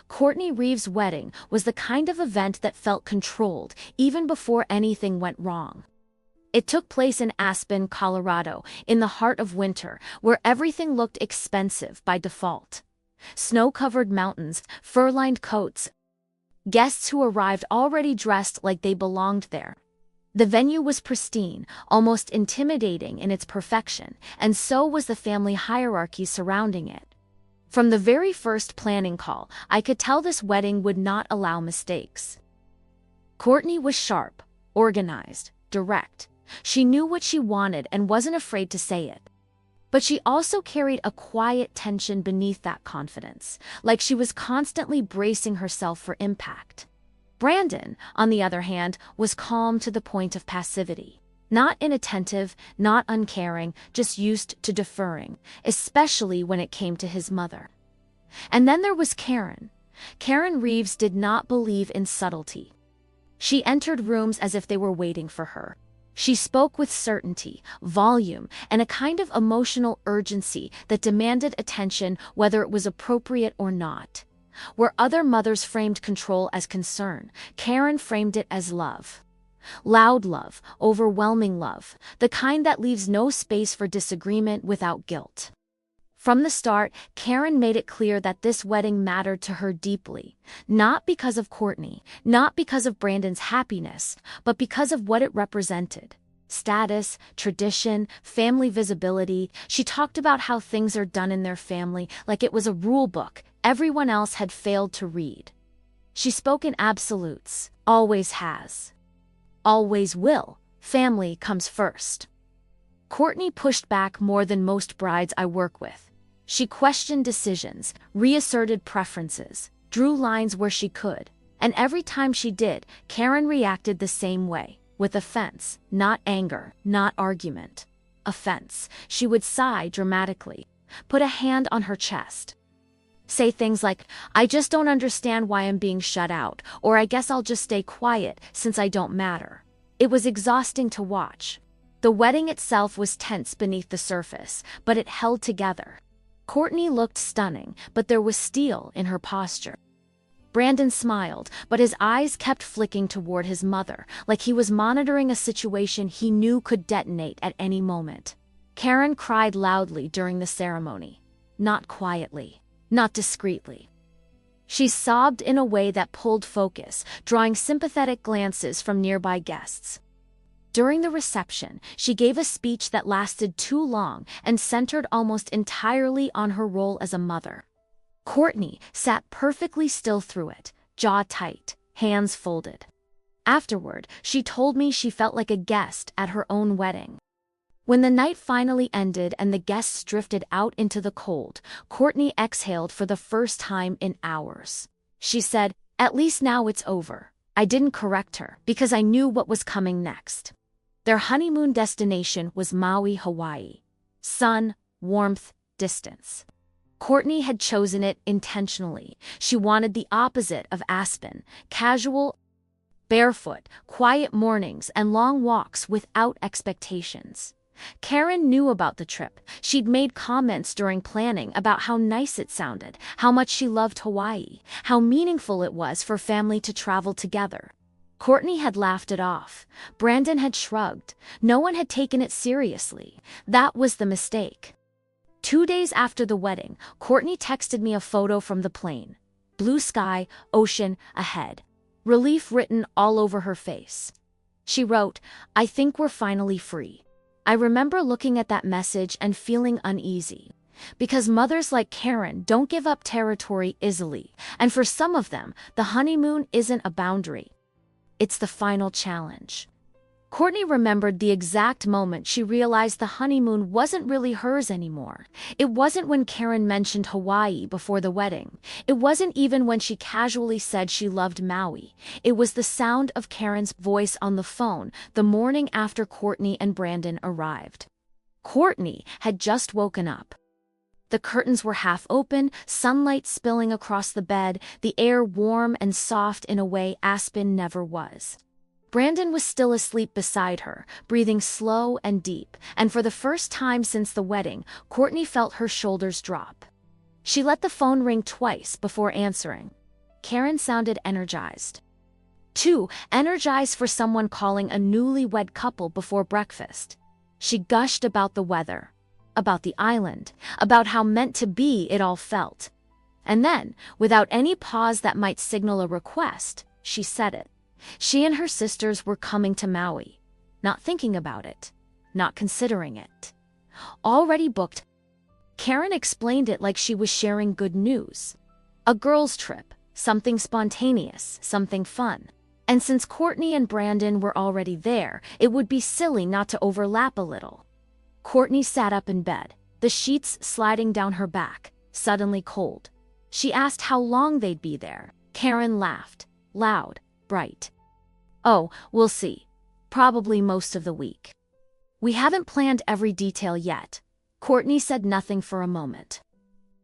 Courtney Reeves' wedding was the kind of event that felt controlled, even before anything went wrong. It took place in Aspen, Colorado, in the heart of winter, where everything looked expensive by default. Snow-covered mountains, fur-lined coats. Guests who arrived already dressed like they belonged there. The venue was pristine, almost intimidating in its perfection, and so was the family hierarchy surrounding it. From the very first planning call, I could tell this wedding would not allow mistakes. Courtney was sharp, organized, direct. She knew what she wanted and wasn't afraid to say it. But she also carried a quiet tension beneath that confidence, like she was constantly bracing herself for impact. Brandon, on the other hand, was calm to the point of passivity. Not inattentive, not uncaring, just used to deferring, especially when it came to his mother. And then there was Karen. Karen Reeves did not believe in subtlety. She entered rooms as if they were waiting for her. She spoke with certainty, volume, and a kind of emotional urgency that demanded attention whether it was appropriate or not. Where other mothers framed control as concern, Karen framed it as love. Loud love, overwhelming love, the kind that leaves no space for disagreement without guilt. From the start, Karen made it clear that this wedding mattered to her deeply, not because of Courtney, not because of Brandon's happiness, but because of what it represented. Status, tradition, family visibility. She talked about how things are done in their family like it was a rule book everyone else had failed to read. She spoke in absolutes, always has. Always will, family comes first. Courtney pushed back more than most brides I work with. She questioned decisions, reasserted preferences, drew lines where she could, and every time she did, Karen reacted the same way, with offense, not anger, not argument. Offense. She would sigh dramatically, put a hand on her chest. Say things like, "I just don't understand why I'm being shut out," or "I guess I'll just stay quiet since I don't matter." It was exhausting to watch. The wedding itself was tense beneath the surface, but it held together. Courtney looked stunning, but there was steel in her posture. Brandon smiled, but his eyes kept flicking toward his mother, like he was monitoring a situation he knew could detonate at any moment. Karen cried loudly during the ceremony. Not quietly, not discreetly. She sobbed in a way that pulled focus, drawing sympathetic glances from nearby guests. During the reception, she gave a speech that lasted too long and centered almost entirely on her role as a mother. Courtney sat perfectly still through it, jaw tight, hands folded. Afterward, she told me she felt like a guest at her own wedding. When the night finally ended and the guests drifted out into the cold, Courtney exhaled for the first time in hours. She said, "At least now it's over." I didn't correct her, because I knew what was coming next. Their honeymoon destination was Maui, Hawaii. Sun, warmth, distance. Courtney had chosen it intentionally. She wanted the opposite of Aspen, casual, barefoot, quiet mornings and long walks without expectations. Karen knew about the trip. She'd made comments during planning about how nice it sounded, how much she loved Hawaii, how meaningful it was for family to travel together. Courtney had laughed it off. Brandon had shrugged. No one had taken it seriously. That was the mistake. 2 days after the wedding, Courtney texted me a photo from the plane. Blue sky, ocean, ahead. Relief written all over her face. She wrote, "I think we're finally free." I remember looking at that message and feeling uneasy. Because mothers like Karen don't give up territory easily, and for some of them, the honeymoon isn't a boundary. It's the final challenge. Courtney remembered the exact moment she realized the honeymoon wasn't really hers anymore. It wasn't when Karen mentioned Hawaii before the wedding. It wasn't even when she casually said she loved Maui. It was the sound of Karen's voice on the phone the morning after Courtney and Brandon arrived. Courtney had just woken up. The curtains were half open, sunlight spilling across the bed, the air warm and soft in a way Aspen never was. Brandon was still asleep beside her, breathing slow and deep, and for the first time since the wedding, Courtney felt her shoulders drop. She let the phone ring twice before answering. Karen sounded energized. Too energized for someone calling a newlywed couple before breakfast. She gushed about the weather, about the island, about how meant to be it all felt. And then, without any pause that might signal a request, she said it. She and her sisters were coming to Maui. Not thinking about it. Not considering it. Already booked. Karen explained it like she was sharing good news. A girls' trip, something spontaneous, something fun. And since Courtney and Brandon were already there, it would be silly not to overlap a little. Courtney sat up in bed, the sheets sliding down her back, suddenly cold. She asked how long they'd be there. Karen laughed, loud, bright. "Oh, we'll see. Probably most of the week. We haven't planned every detail yet." Courtney said nothing for a moment.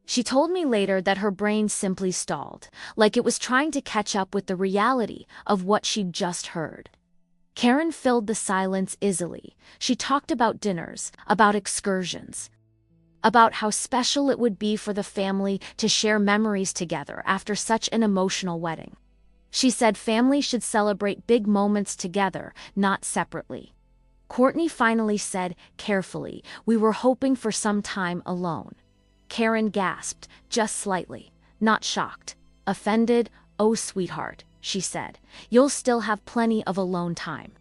She told me later that her brain simply stalled, like it was trying to catch up with the reality of what she'd just heard. Karen filled the silence easily. She talked about dinners, about excursions, about how special it would be for the family to share memories together after such an emotional wedding. She said families should celebrate big moments together, not separately. Courtney finally said, carefully, "We were hoping for some time alone." Karen gasped, just slightly, not shocked. Offended, "Oh, sweetheart," she said, "you'll still have plenty of alone time."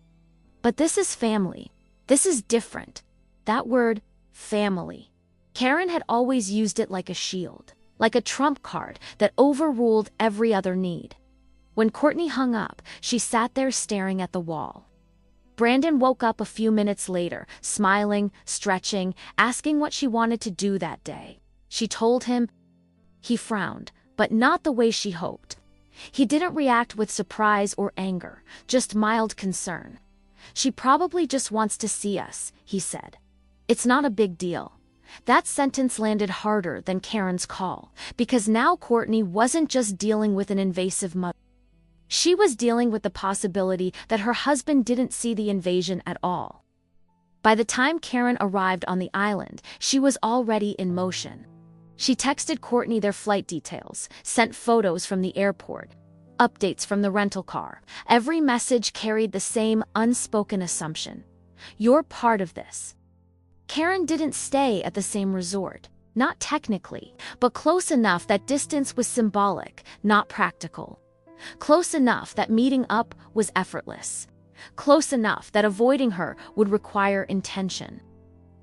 But this is family. This is different. That word, family. Karen had always used it like a shield, like a trump card that overruled every other need. When Courtney hung up, she sat there staring at the wall. Brandon woke up a few minutes later, smiling, stretching, asking what she wanted to do that day. She told him. He frowned, but not the way she hoped. He didn't react with surprise or anger, just mild concern. "She probably just wants to see us," he said. "It's not a big deal." That sentence landed harder than Karen's call, because now Courtney wasn't just dealing with an invasive mother. She was dealing with the possibility that her husband didn't see the invasion at all. By the time Karen arrived on the island, she was already in motion. She texted Courtney their flight details, sent photos from the airport, updates from the rental car. Every message carried the same unspoken assumption: "You're part of this." Karen didn't stay at the same resort, not technically, but close enough that distance was symbolic, not practical. Close enough that meeting up was effortless. Close enough that avoiding her would require intention.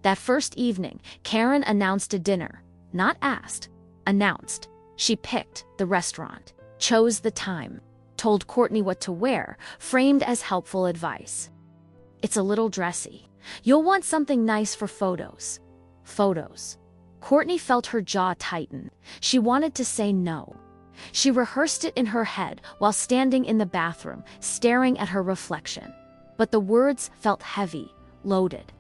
That first evening, Karen announced a dinner. Not asked, announced. She picked the restaurant, chose the time, told Courtney what to wear, framed as helpful advice. "It's a little dressy. You'll want something nice for photos." Photos. Courtney felt her jaw tighten. She wanted to say no. She rehearsed it in her head while standing in the bathroom, staring at her reflection. But the words felt heavy, loaded.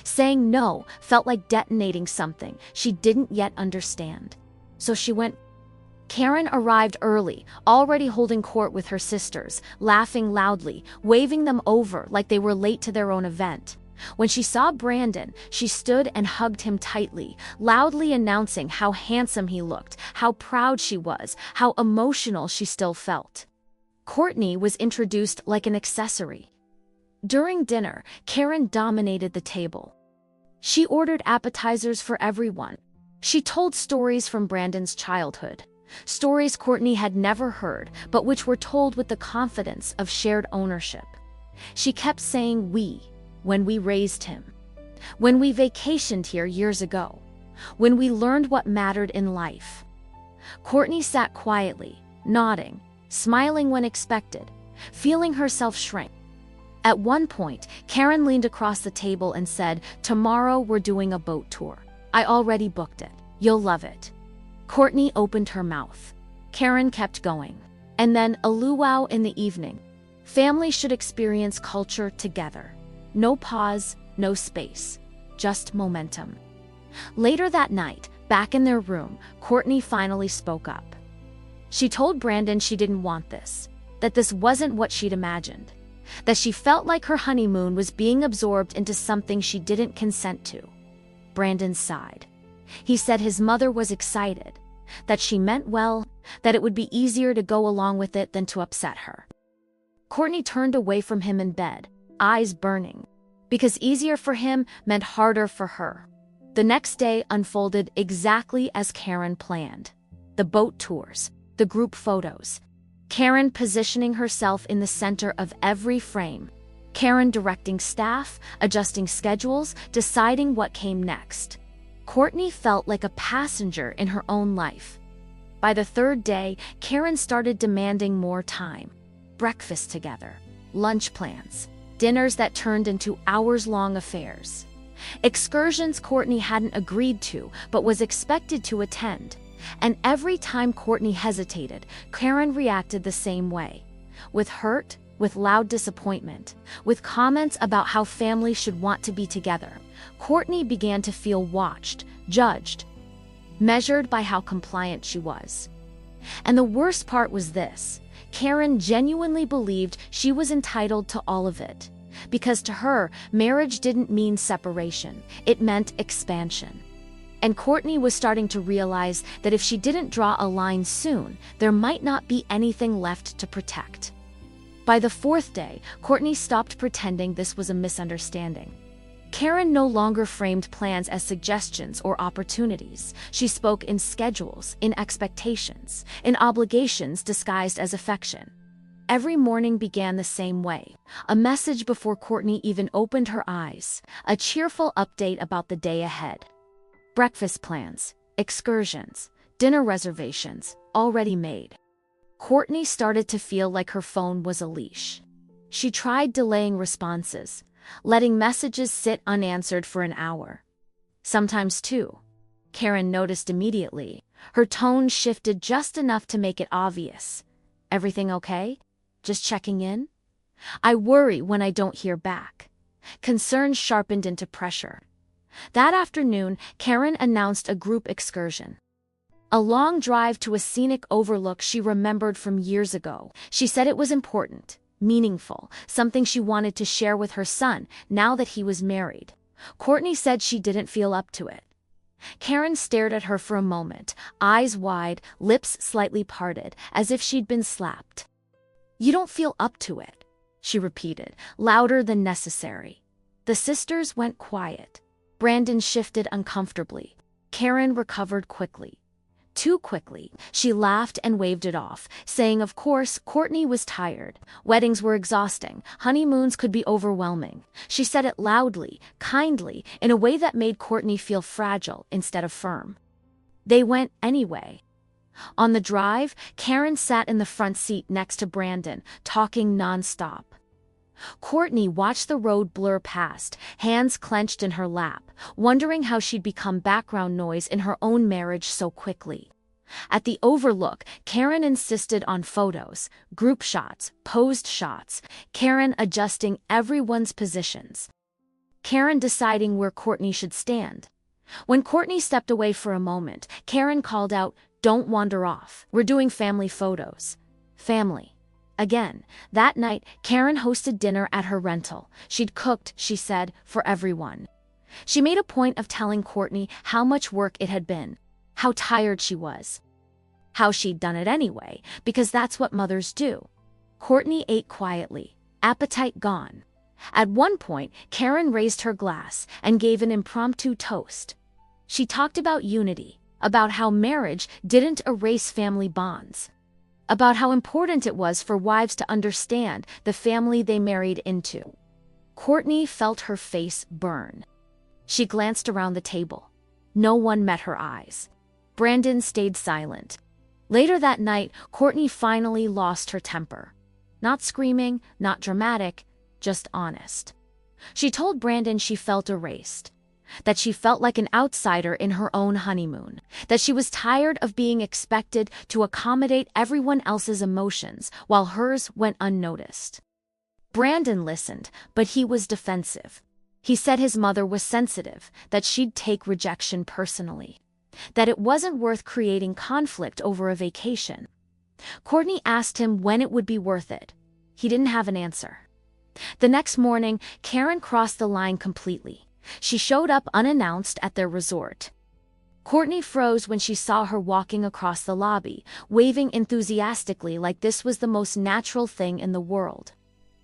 Saying no felt like detonating something she didn't yet understand. So she went. Karen arrived early, already holding court with her sisters, laughing loudly, waving them over like they were late to their own event. When she saw Brandon, she stood and hugged him tightly, loudly announcing how handsome he looked, how proud she was, how emotional she still felt. Courtney was introduced like an accessory. During dinner, Karen dominated the table. She ordered appetizers for everyone. She told stories from Brandon's childhood, stories Courtney had never heard, but which were told with the confidence of shared ownership. She kept saying "we," when we raised him, when we vacationed here years ago, when we learned what mattered in life. Courtney sat quietly, nodding, smiling when expected, feeling herself shrink. At one point, Karen leaned across the table and said, "Tomorrow we're doing a boat tour. I already booked it. You'll love it." Courtney opened her mouth. Karen kept going. "And then a luau in the evening. Families should experience culture together. No pause, no space, just momentum." Later that night, back in their room, Courtney finally spoke up. She told Brandon she didn't want this, that this wasn't what she'd imagined, that she felt like her honeymoon was being absorbed into something she didn't consent to. Brandon sighed. He said his mother was excited, that she meant well, that it would be easier to go along with it than to upset her. Courtney turned away from him in bed, eyes burning, because easier for him meant harder for her. The next day unfolded exactly as Karen planned. The boat tours, the group photos, Karen positioning herself in the center of every frame, Karen directing staff, adjusting schedules, deciding what came next. Courtney felt like a passenger in her own life. By the third day, Karen started demanding more time. Breakfast together, lunch plans, dinners that turned into hours-long affairs. Excursions Courtney hadn't agreed to, but was expected to attend. And every time Courtney hesitated, Karen reacted the same way. With hurt, with loud disappointment, with comments about how families should want to be together. Courtney began to feel watched, judged. measured by how compliant she was. And the worst part was this: Karen genuinely believed she was entitled to all of it. Because to her, marriage didn't mean separation, it meant expansion. And Courtney was starting to realize that if she didn't draw a line soon, there might not be anything left to protect. By the fourth day, Courtney stopped pretending this was a misunderstanding. Karen no longer framed plans as suggestions or opportunities. She spoke in schedules, in expectations, in obligations disguised as affection. Every morning began the same way: a message before Courtney even opened her eyes, a cheerful update about the day ahead. Breakfast plans, excursions, dinner reservations, already made. Courtney started to feel like her phone was a leash. She tried delaying responses, letting messages sit unanswered for an hour. Sometimes two. Karen noticed immediately. Her tone shifted just enough to make it obvious. "Everything okay? Just checking in? I worry when I don't hear back." Concern sharpened into pressure. That afternoon, Karen announced a group excursion. A long drive to a scenic overlook she remembered from years ago. She said it was important, meaningful, something she wanted to share with her son now that he was married. Courtney said she didn't feel up to it. Karen stared at her for a moment, eyes wide, lips slightly parted, as if she'd been slapped. "You don't feel up to it," she repeated, louder than necessary. The sisters went quiet. Brandon shifted uncomfortably. Karen recovered quickly. Too quickly. She laughed and waved it off, saying of course Courtney was tired. Weddings were exhausting. Honeymoons could be overwhelming. She said it loudly, kindly, in a way that made Courtney feel fragile instead of firm. They went anyway. On the drive, Karen sat in the front seat next to Brandon, talking nonstop. Courtney watched the road blur past, hands clenched in her lap, wondering how she'd become background noise in her own marriage so quickly. At the overlook, Karen insisted on photos, group shots, posed shots, Karen adjusting everyone's positions. Karen deciding where Courtney should stand. When Courtney stepped away for a moment, Karen called out, "Don't wander off. We're doing family photos." Family. Again, that night, Karen hosted dinner at her rental. She'd cooked, she said, for everyone. She made a point of telling Courtney how much work it had been, how tired she was, how she'd done it anyway, because that's what mothers do. Courtney ate quietly, appetite gone. At one point, Karen raised her glass and gave an impromptu toast. She talked about unity, about how marriage didn't erase family bonds, about how important it was for wives to understand the family they married into. Courtney felt her face burn. She glanced around the table. No one met her eyes. Brandon stayed silent. Later that night, Courtney finally lost her temper. Not screaming, not dramatic, just honest. She told Brandon she felt erased, that she felt like an outsider in her own honeymoon, that she was tired of being expected to accommodate everyone else's emotions while hers went unnoticed. Brandon listened, but he was defensive. He said his mother was sensitive, that she'd take rejection personally, that it wasn't worth creating conflict over a vacation. Courtney asked him when it would be worth it. He didn't have an answer. The next morning, Karen crossed the line completely. She showed up unannounced at their resort. Courtney froze when she saw her walking across the lobby, waving enthusiastically like this was the most natural thing in the world.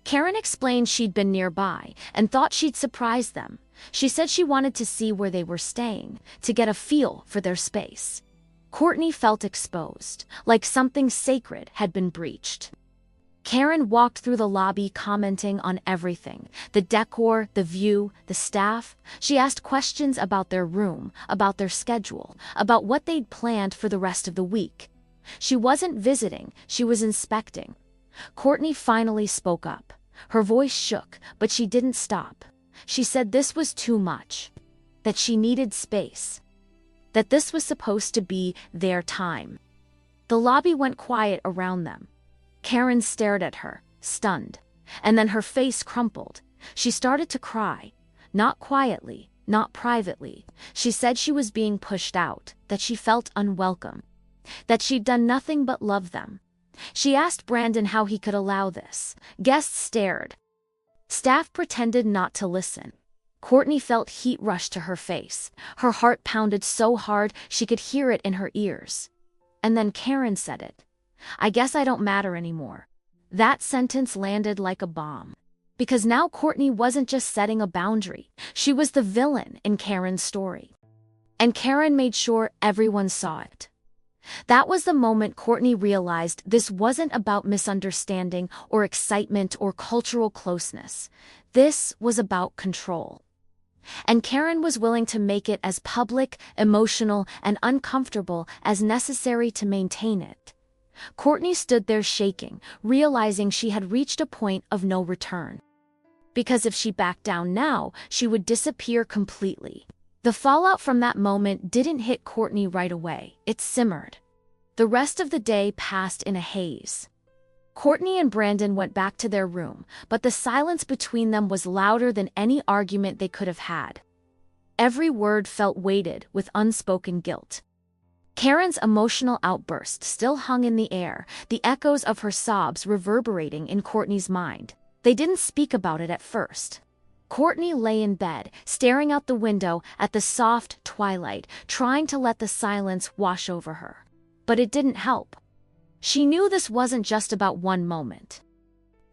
Karen explained she'd been nearby and thought she'd surprise them. She said she wanted to see where they were staying, to get a feel for their space. Courtney felt exposed, like something sacred had been breached. Karen walked through the lobby commenting on everything: the decor, the view, the staff. She asked questions about their room, about their schedule, about what they'd planned for the rest of the week. She wasn't visiting, she was inspecting. Courtney finally spoke up. Her voice shook, but she didn't stop. She said this was too much, that she needed space, that this was supposed to be their time. The lobby went quiet around them. Karen stared at her, stunned, and then her face crumpled. She started to cry, not quietly, not privately. She said she was being pushed out, that she felt unwelcome, that she'd done nothing but love them. She asked Brandon how he could allow this. Guests stared. Staff pretended not to listen. Courtney felt heat rush to her face. Her heart pounded so hard she could hear it in her ears. And then Karen said it. "I guess I don't matter anymore." That sentence landed like a bomb. Because now Courtney wasn't just setting a boundary. She was the villain in Karen's story. And Karen made sure everyone saw it. That was the moment Courtney realized this wasn't about misunderstanding or excitement or cultural closeness. This was about control. And Karen was willing to make it as public, emotional, and uncomfortable as necessary to maintain it. Courtney stood there shaking, realizing she had reached a point of no return. Because if she backed down now, she would disappear completely. The fallout from that moment didn't hit Courtney right away. It simmered. The rest of the day passed in a haze. Courtney and Brandon went back to their room, but the silence between them was louder than any argument they could have had. Every word felt weighted with unspoken guilt. Karen's emotional outburst still hung in the air, the echoes of her sobs reverberating in Courtney's mind. They didn't speak about it at first. Courtney lay in bed, staring out the window at the soft twilight, trying to let the silence wash over her. But it didn't help. She knew this wasn't just about one moment.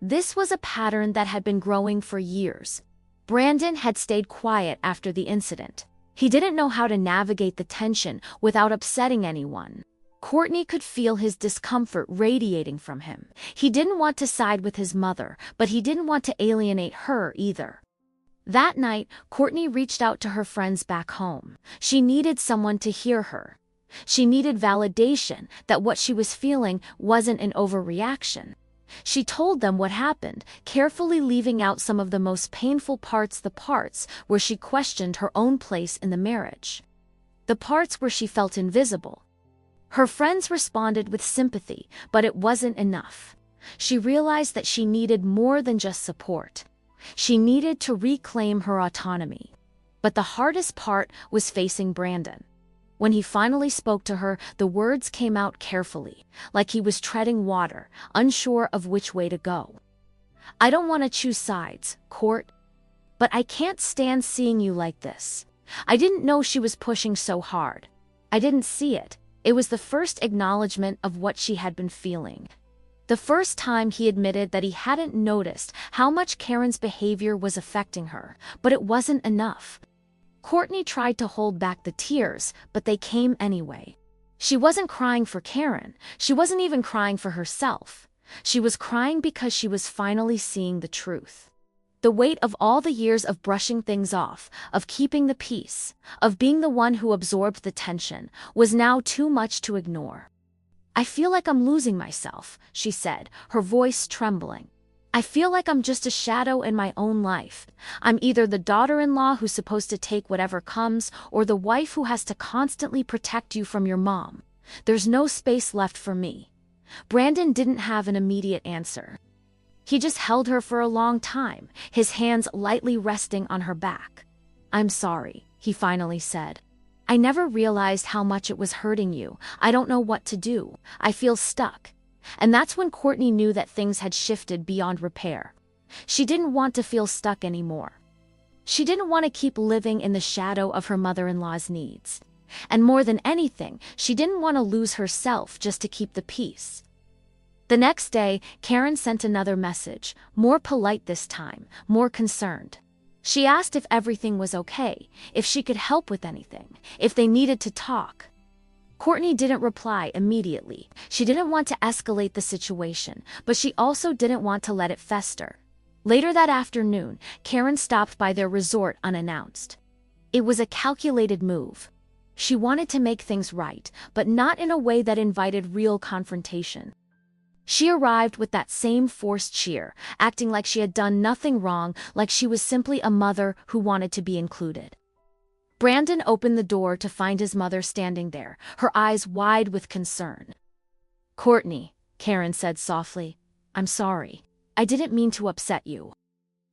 This was a pattern that had been growing for years. Brandon had stayed quiet after the incident. He didn't know how to navigate the tension without upsetting anyone. Courtney could feel his discomfort radiating from him. He didn't want to side with his mother, but he didn't want to alienate her either. That night, Courtney reached out to her friends back home. She needed someone to hear her. She needed validation that what she was feeling wasn't an overreaction. She told them what happened, carefully leaving out some of the most painful parts, the parts where she questioned her own place in the marriage. The parts where she felt invisible. Her friends responded with sympathy, but it wasn't enough. She realized that she needed more than just support. She needed to reclaim her autonomy. But the hardest part was facing Brandon. When he finally spoke to her, the words came out carefully, like he was treading water, unsure of which way to go. "I don't want to choose sides, Court. But I can't stand seeing you like this." I didn't know she was pushing so hard. I didn't see it. It was the first acknowledgement of what she had been feeling. The first time he admitted that he hadn't noticed how much Karen's behavior was affecting her, but it wasn't enough. Courtney tried to hold back the tears, but they came anyway. She wasn't crying for Karen. She wasn't even crying for herself. She was crying because she was finally seeing the truth. The weight of all the years of brushing things off, of keeping the peace, of being the one who absorbed the tension, was now too much to ignore. "I feel like I'm losing myself," she said, her voice trembling. "I feel like I'm just a shadow in my own life. I'm either the daughter-in-law who's supposed to take whatever comes, or the wife who has to constantly protect you from your mom. There's no space left for me." Brandon didn't have an immediate answer. He just held her for a long time, his hands lightly resting on her back. "I'm sorry," he finally said. "I never realized how much it was hurting you. I don't know what to do. I feel stuck." And that's when Courtney knew that things had shifted beyond repair. She didn't want to feel stuck anymore. She didn't want to keep living in the shadow of her mother-in-law's needs. And more than anything, she didn't want to lose herself just to keep the peace. The next day, Karen sent another message, more polite this time, more concerned. She asked if everything was okay, if she could help with anything, if they needed to talk. Courtney didn't reply immediately. She didn't want to escalate the situation, but she also didn't want to let it fester. Later that afternoon, Karen stopped by their resort unannounced. It was a calculated move. She wanted to make things right, but not in a way that invited real confrontation. She arrived with that same forced cheer, acting like she had done nothing wrong, like she was simply a mother who wanted to be included. Brandon opened the door to find his mother standing there, her eyes wide with concern. "Courtney," Karen said softly, "I'm sorry. I didn't mean to upset you."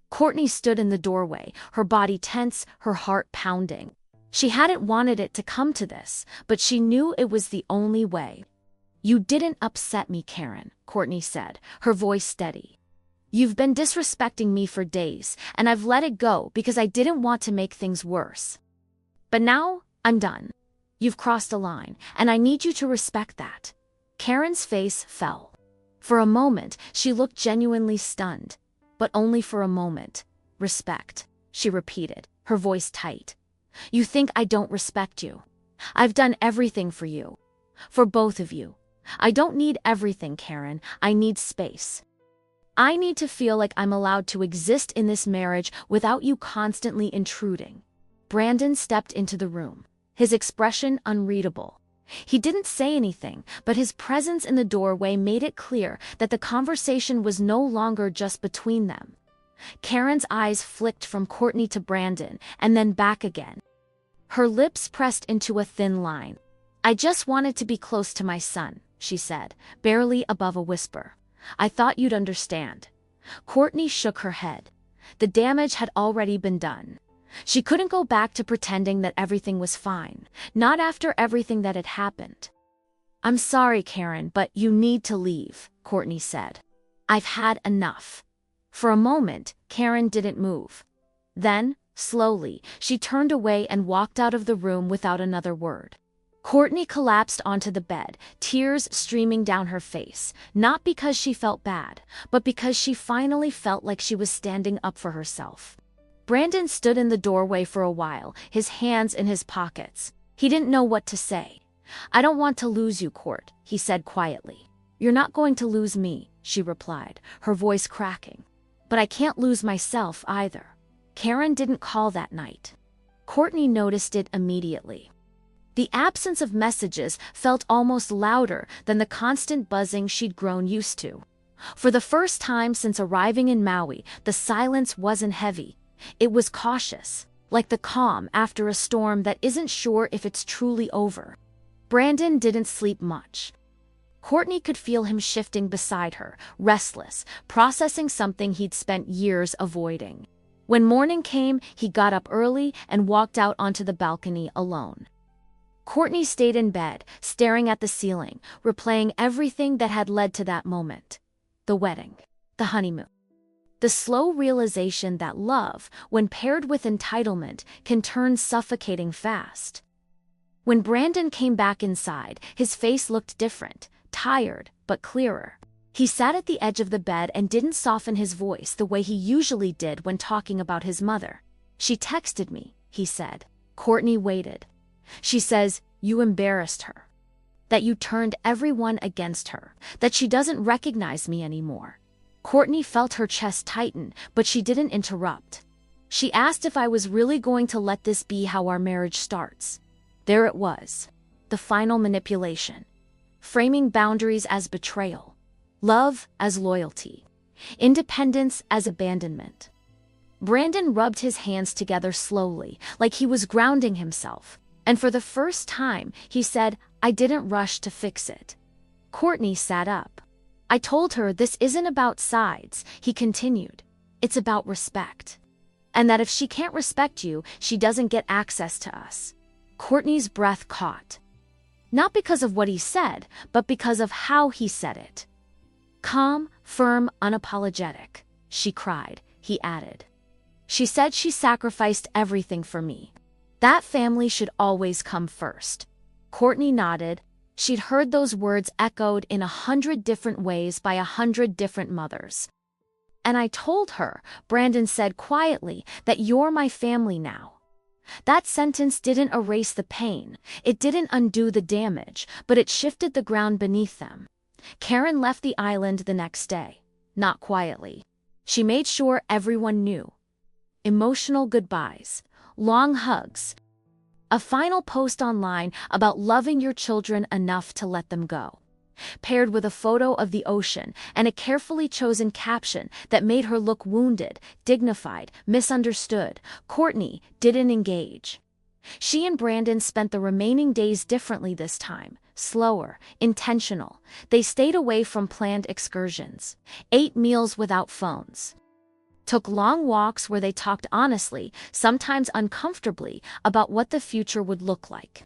Courtney stood in the doorway, her body tense, her heart pounding. She hadn't wanted it to come to this, but she knew it was the only way. "You didn't upset me, Karen," Courtney said, her voice steady. "You've been disrespecting me for days, and I've let it go because I didn't want to make things worse. But now, I'm done. You've crossed a line, and I need you to respect that." Karen's face fell. For a moment, she looked genuinely stunned. But only for a moment. "Respect," she repeated, her voice tight. "You think I don't respect you? I've done everything for you. For both of you. I don't need everything, Karen. I need space. I need to feel like I'm allowed to exist in this marriage without you constantly intruding." Brandon stepped into the room, his expression unreadable. He didn't say anything, but his presence in the doorway made it clear that the conversation was no longer just between them. Karen's eyes flicked from Courtney to Brandon, and then back again. Her lips pressed into a thin line. "I just wanted to be close to my son," she said, barely above a whisper. "I thought you'd understand." Courtney shook her head. The damage had already been done. She couldn't go back to pretending that everything was fine, not after everything that had happened. "I'm sorry, Karen, but you need to leave," Courtney said. "I've had enough." For a moment, Karen didn't move. Then, slowly, she turned away and walked out of the room without another word. Courtney collapsed onto the bed, tears streaming down her face, not because she felt bad, but because she finally felt like she was standing up for herself. Brandon stood in the doorway for a while, his hands in his pockets. He didn't know what to say. "I don't want to lose you, Court," he said quietly. "You're not going to lose me," she replied, her voice cracking. "But I can't lose myself either." Karen didn't call that night. Courtney noticed it immediately. The absence of messages felt almost louder than the constant buzzing she'd grown used to. For the first time since arriving in Maui, the silence wasn't heavy. It was cautious, like the calm after a storm that isn't sure if it's truly over. Brandon didn't sleep much. Courtney could feel him shifting beside her, restless, processing something he'd spent years avoiding. When morning came, he got up early and walked out onto the balcony alone. Courtney stayed in bed, staring at the ceiling, replaying everything that had led to that moment. The wedding, the honeymoon. The slow realization that love, when paired with entitlement, can turn suffocating fast. When Brandon came back inside, his face looked different, tired, but clearer. He sat at the edge of the bed and didn't soften his voice the way he usually did when talking about his mother. "She texted me," he said. Courtney waited. "She says you embarrassed her. That you turned everyone against her. That she doesn't recognize me anymore." Courtney felt her chest tighten, but she didn't interrupt. She asked if I was really going to let this be how our marriage starts. There it was. The final manipulation. Framing boundaries as betrayal. Love as loyalty. Independence as abandonment. Brandon rubbed his hands together slowly, like he was grounding himself. And for the first time, he said, "I didn't rush to fix it." Courtney sat up. "I told her this isn't about sides," he continued. "It's about respect. And that if she can't respect you, she doesn't get access to us." Courtney's breath caught. Not because of what he said, but because of how he said it. "Calm, firm, unapologetic," she cried, he added. "She said she sacrificed everything for me. That family should always come first." Courtney nodded. She'd heard those words echoed in 100 different ways by 100 different mothers. "And I told her," Brandon said quietly, "that you're my family now." That sentence didn't erase the pain, it didn't undo the damage, but it shifted the ground beneath them. Karen left the island the next day, not quietly. She made sure everyone knew. Emotional goodbyes, long hugs, a final post online about loving your children enough to let them go, paired with a photo of the ocean and a carefully chosen caption that made her look wounded, dignified, misunderstood. Courtney didn't engage. She and Brandon spent the remaining days differently this time, slower, intentional. They stayed away from planned excursions, ate meals without phones. took long walks where they talked honestly, sometimes uncomfortably, about what the future would look like.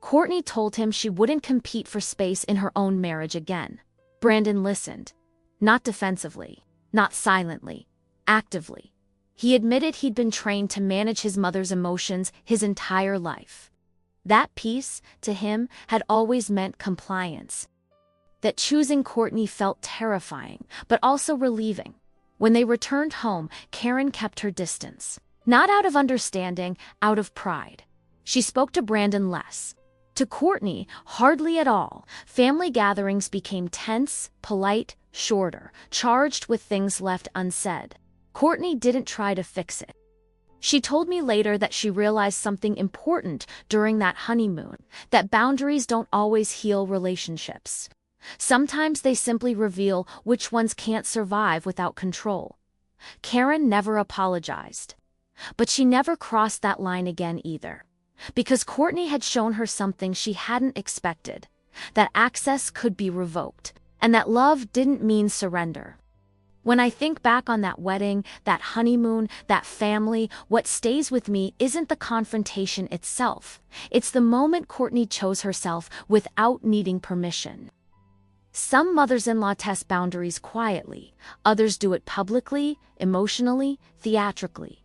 Kourtney told him she wouldn't compete for space in her own marriage again. Brandon listened. Not defensively, not silently, actively. He admitted he'd been trained to manage his mother's emotions his entire life. That piece, to him, had always meant compliance. That choosing Kourtney felt terrifying, but also relieving. When they returned home, Karen kept her distance. Not out of understanding, out of pride. She spoke to Brandon less. To Kourtney, hardly at all. Family gatherings became tense, polite, shorter, charged with things left unsaid. Kourtney didn't try to fix it. She told me later that she realized something important during that honeymoon, that boundaries don't always heal relationships. Sometimes they simply reveal which ones can't survive without control. Karen never apologized. But she never crossed that line again either. Because Kourtney had shown her something she hadn't expected, that access could be revoked, and that love didn't mean surrender. When I think back on that wedding, that honeymoon, that family, what stays with me isn't the confrontation itself. It's the moment Kourtney chose herself without needing permission. Some mothers-in-law test boundaries quietly, others do it publicly, emotionally, theatrically.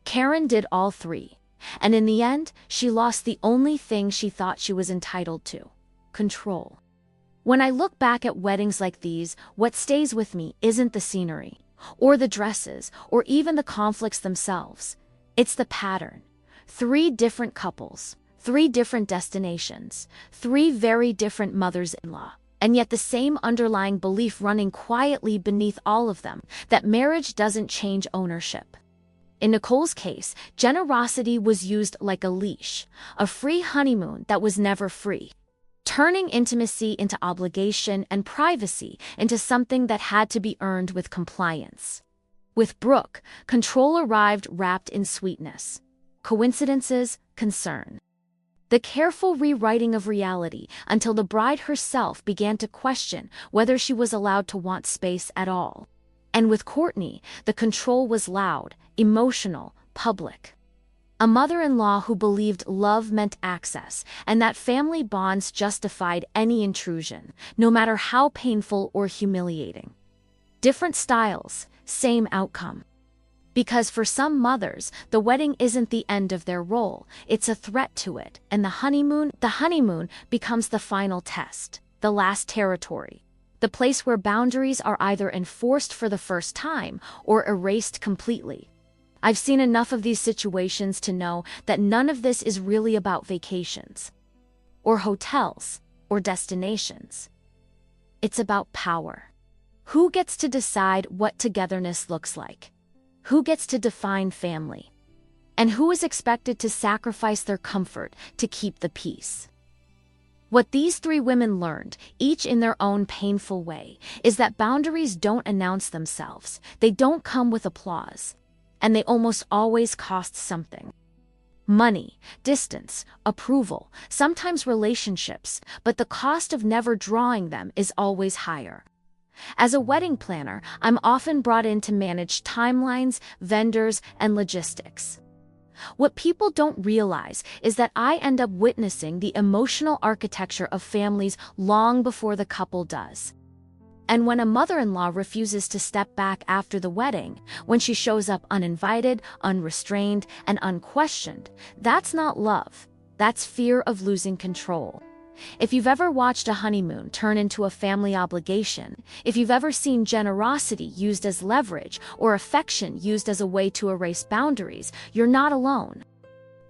Karen did all three, and in the end, she lost the only thing she thought she was entitled to: control. When I look back at weddings like these, what stays with me isn't the scenery, or the dresses, or even the conflicts themselves. It's the pattern. 3 different couples, 3 different destinations, 3 very different mothers-in-law. And yet the same underlying belief running quietly beneath all of them, that marriage doesn't change ownership. In Nicole's case, generosity was used like a leash, a free honeymoon that was never free, turning intimacy into obligation and privacy into something that had to be earned with compliance. With Brooke, control arrived wrapped in sweetness. Coincidences, concern. The careful rewriting of reality until the bride herself began to question whether she was allowed to want space at all. And with Kourtney, the control was loud, emotional, public. A mother-in-law who believed love meant access, and that family bonds justified any intrusion, no matter how painful or humiliating. Different styles, same outcome. Because for some mothers, the wedding isn't the end of their role, it's a threat to it, and the honeymoon becomes the final test, the last territory. The place where boundaries are either enforced for the first time or erased completely. I've seen enough of these situations to know that none of this is really about vacations, or hotels, or destinations. It's about power. Who gets to decide what togetherness looks like? Who gets to define family? And who is expected to sacrifice their comfort to keep the peace? What these 3 women learned, each in their own painful way, is that boundaries don't announce themselves, they don't come with applause, and they almost always cost something. Money, distance, approval, sometimes relationships, but the cost of never drawing them is always higher. As a wedding planner, I'm often brought in to manage timelines, vendors, and logistics. What people don't realize is that I end up witnessing the emotional architecture of families long before the couple does. And when a mother-in-law refuses to step back after the wedding, when she shows up uninvited, unrestrained, and unquestioned, that's not love. That's fear of losing control. If you've ever watched a honeymoon turn into a family obligation, if you've ever seen generosity used as leverage or affection used as a way to erase boundaries, you're not alone.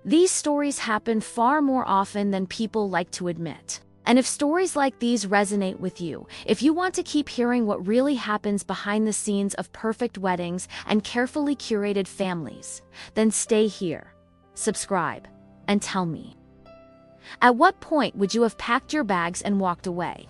These stories happen far more often than people like to admit. And if stories like these resonate with you, if you want to keep hearing what really happens behind the scenes of perfect weddings and carefully curated families, then stay here, subscribe, and tell me. At what point would you have packed your bags and walked away?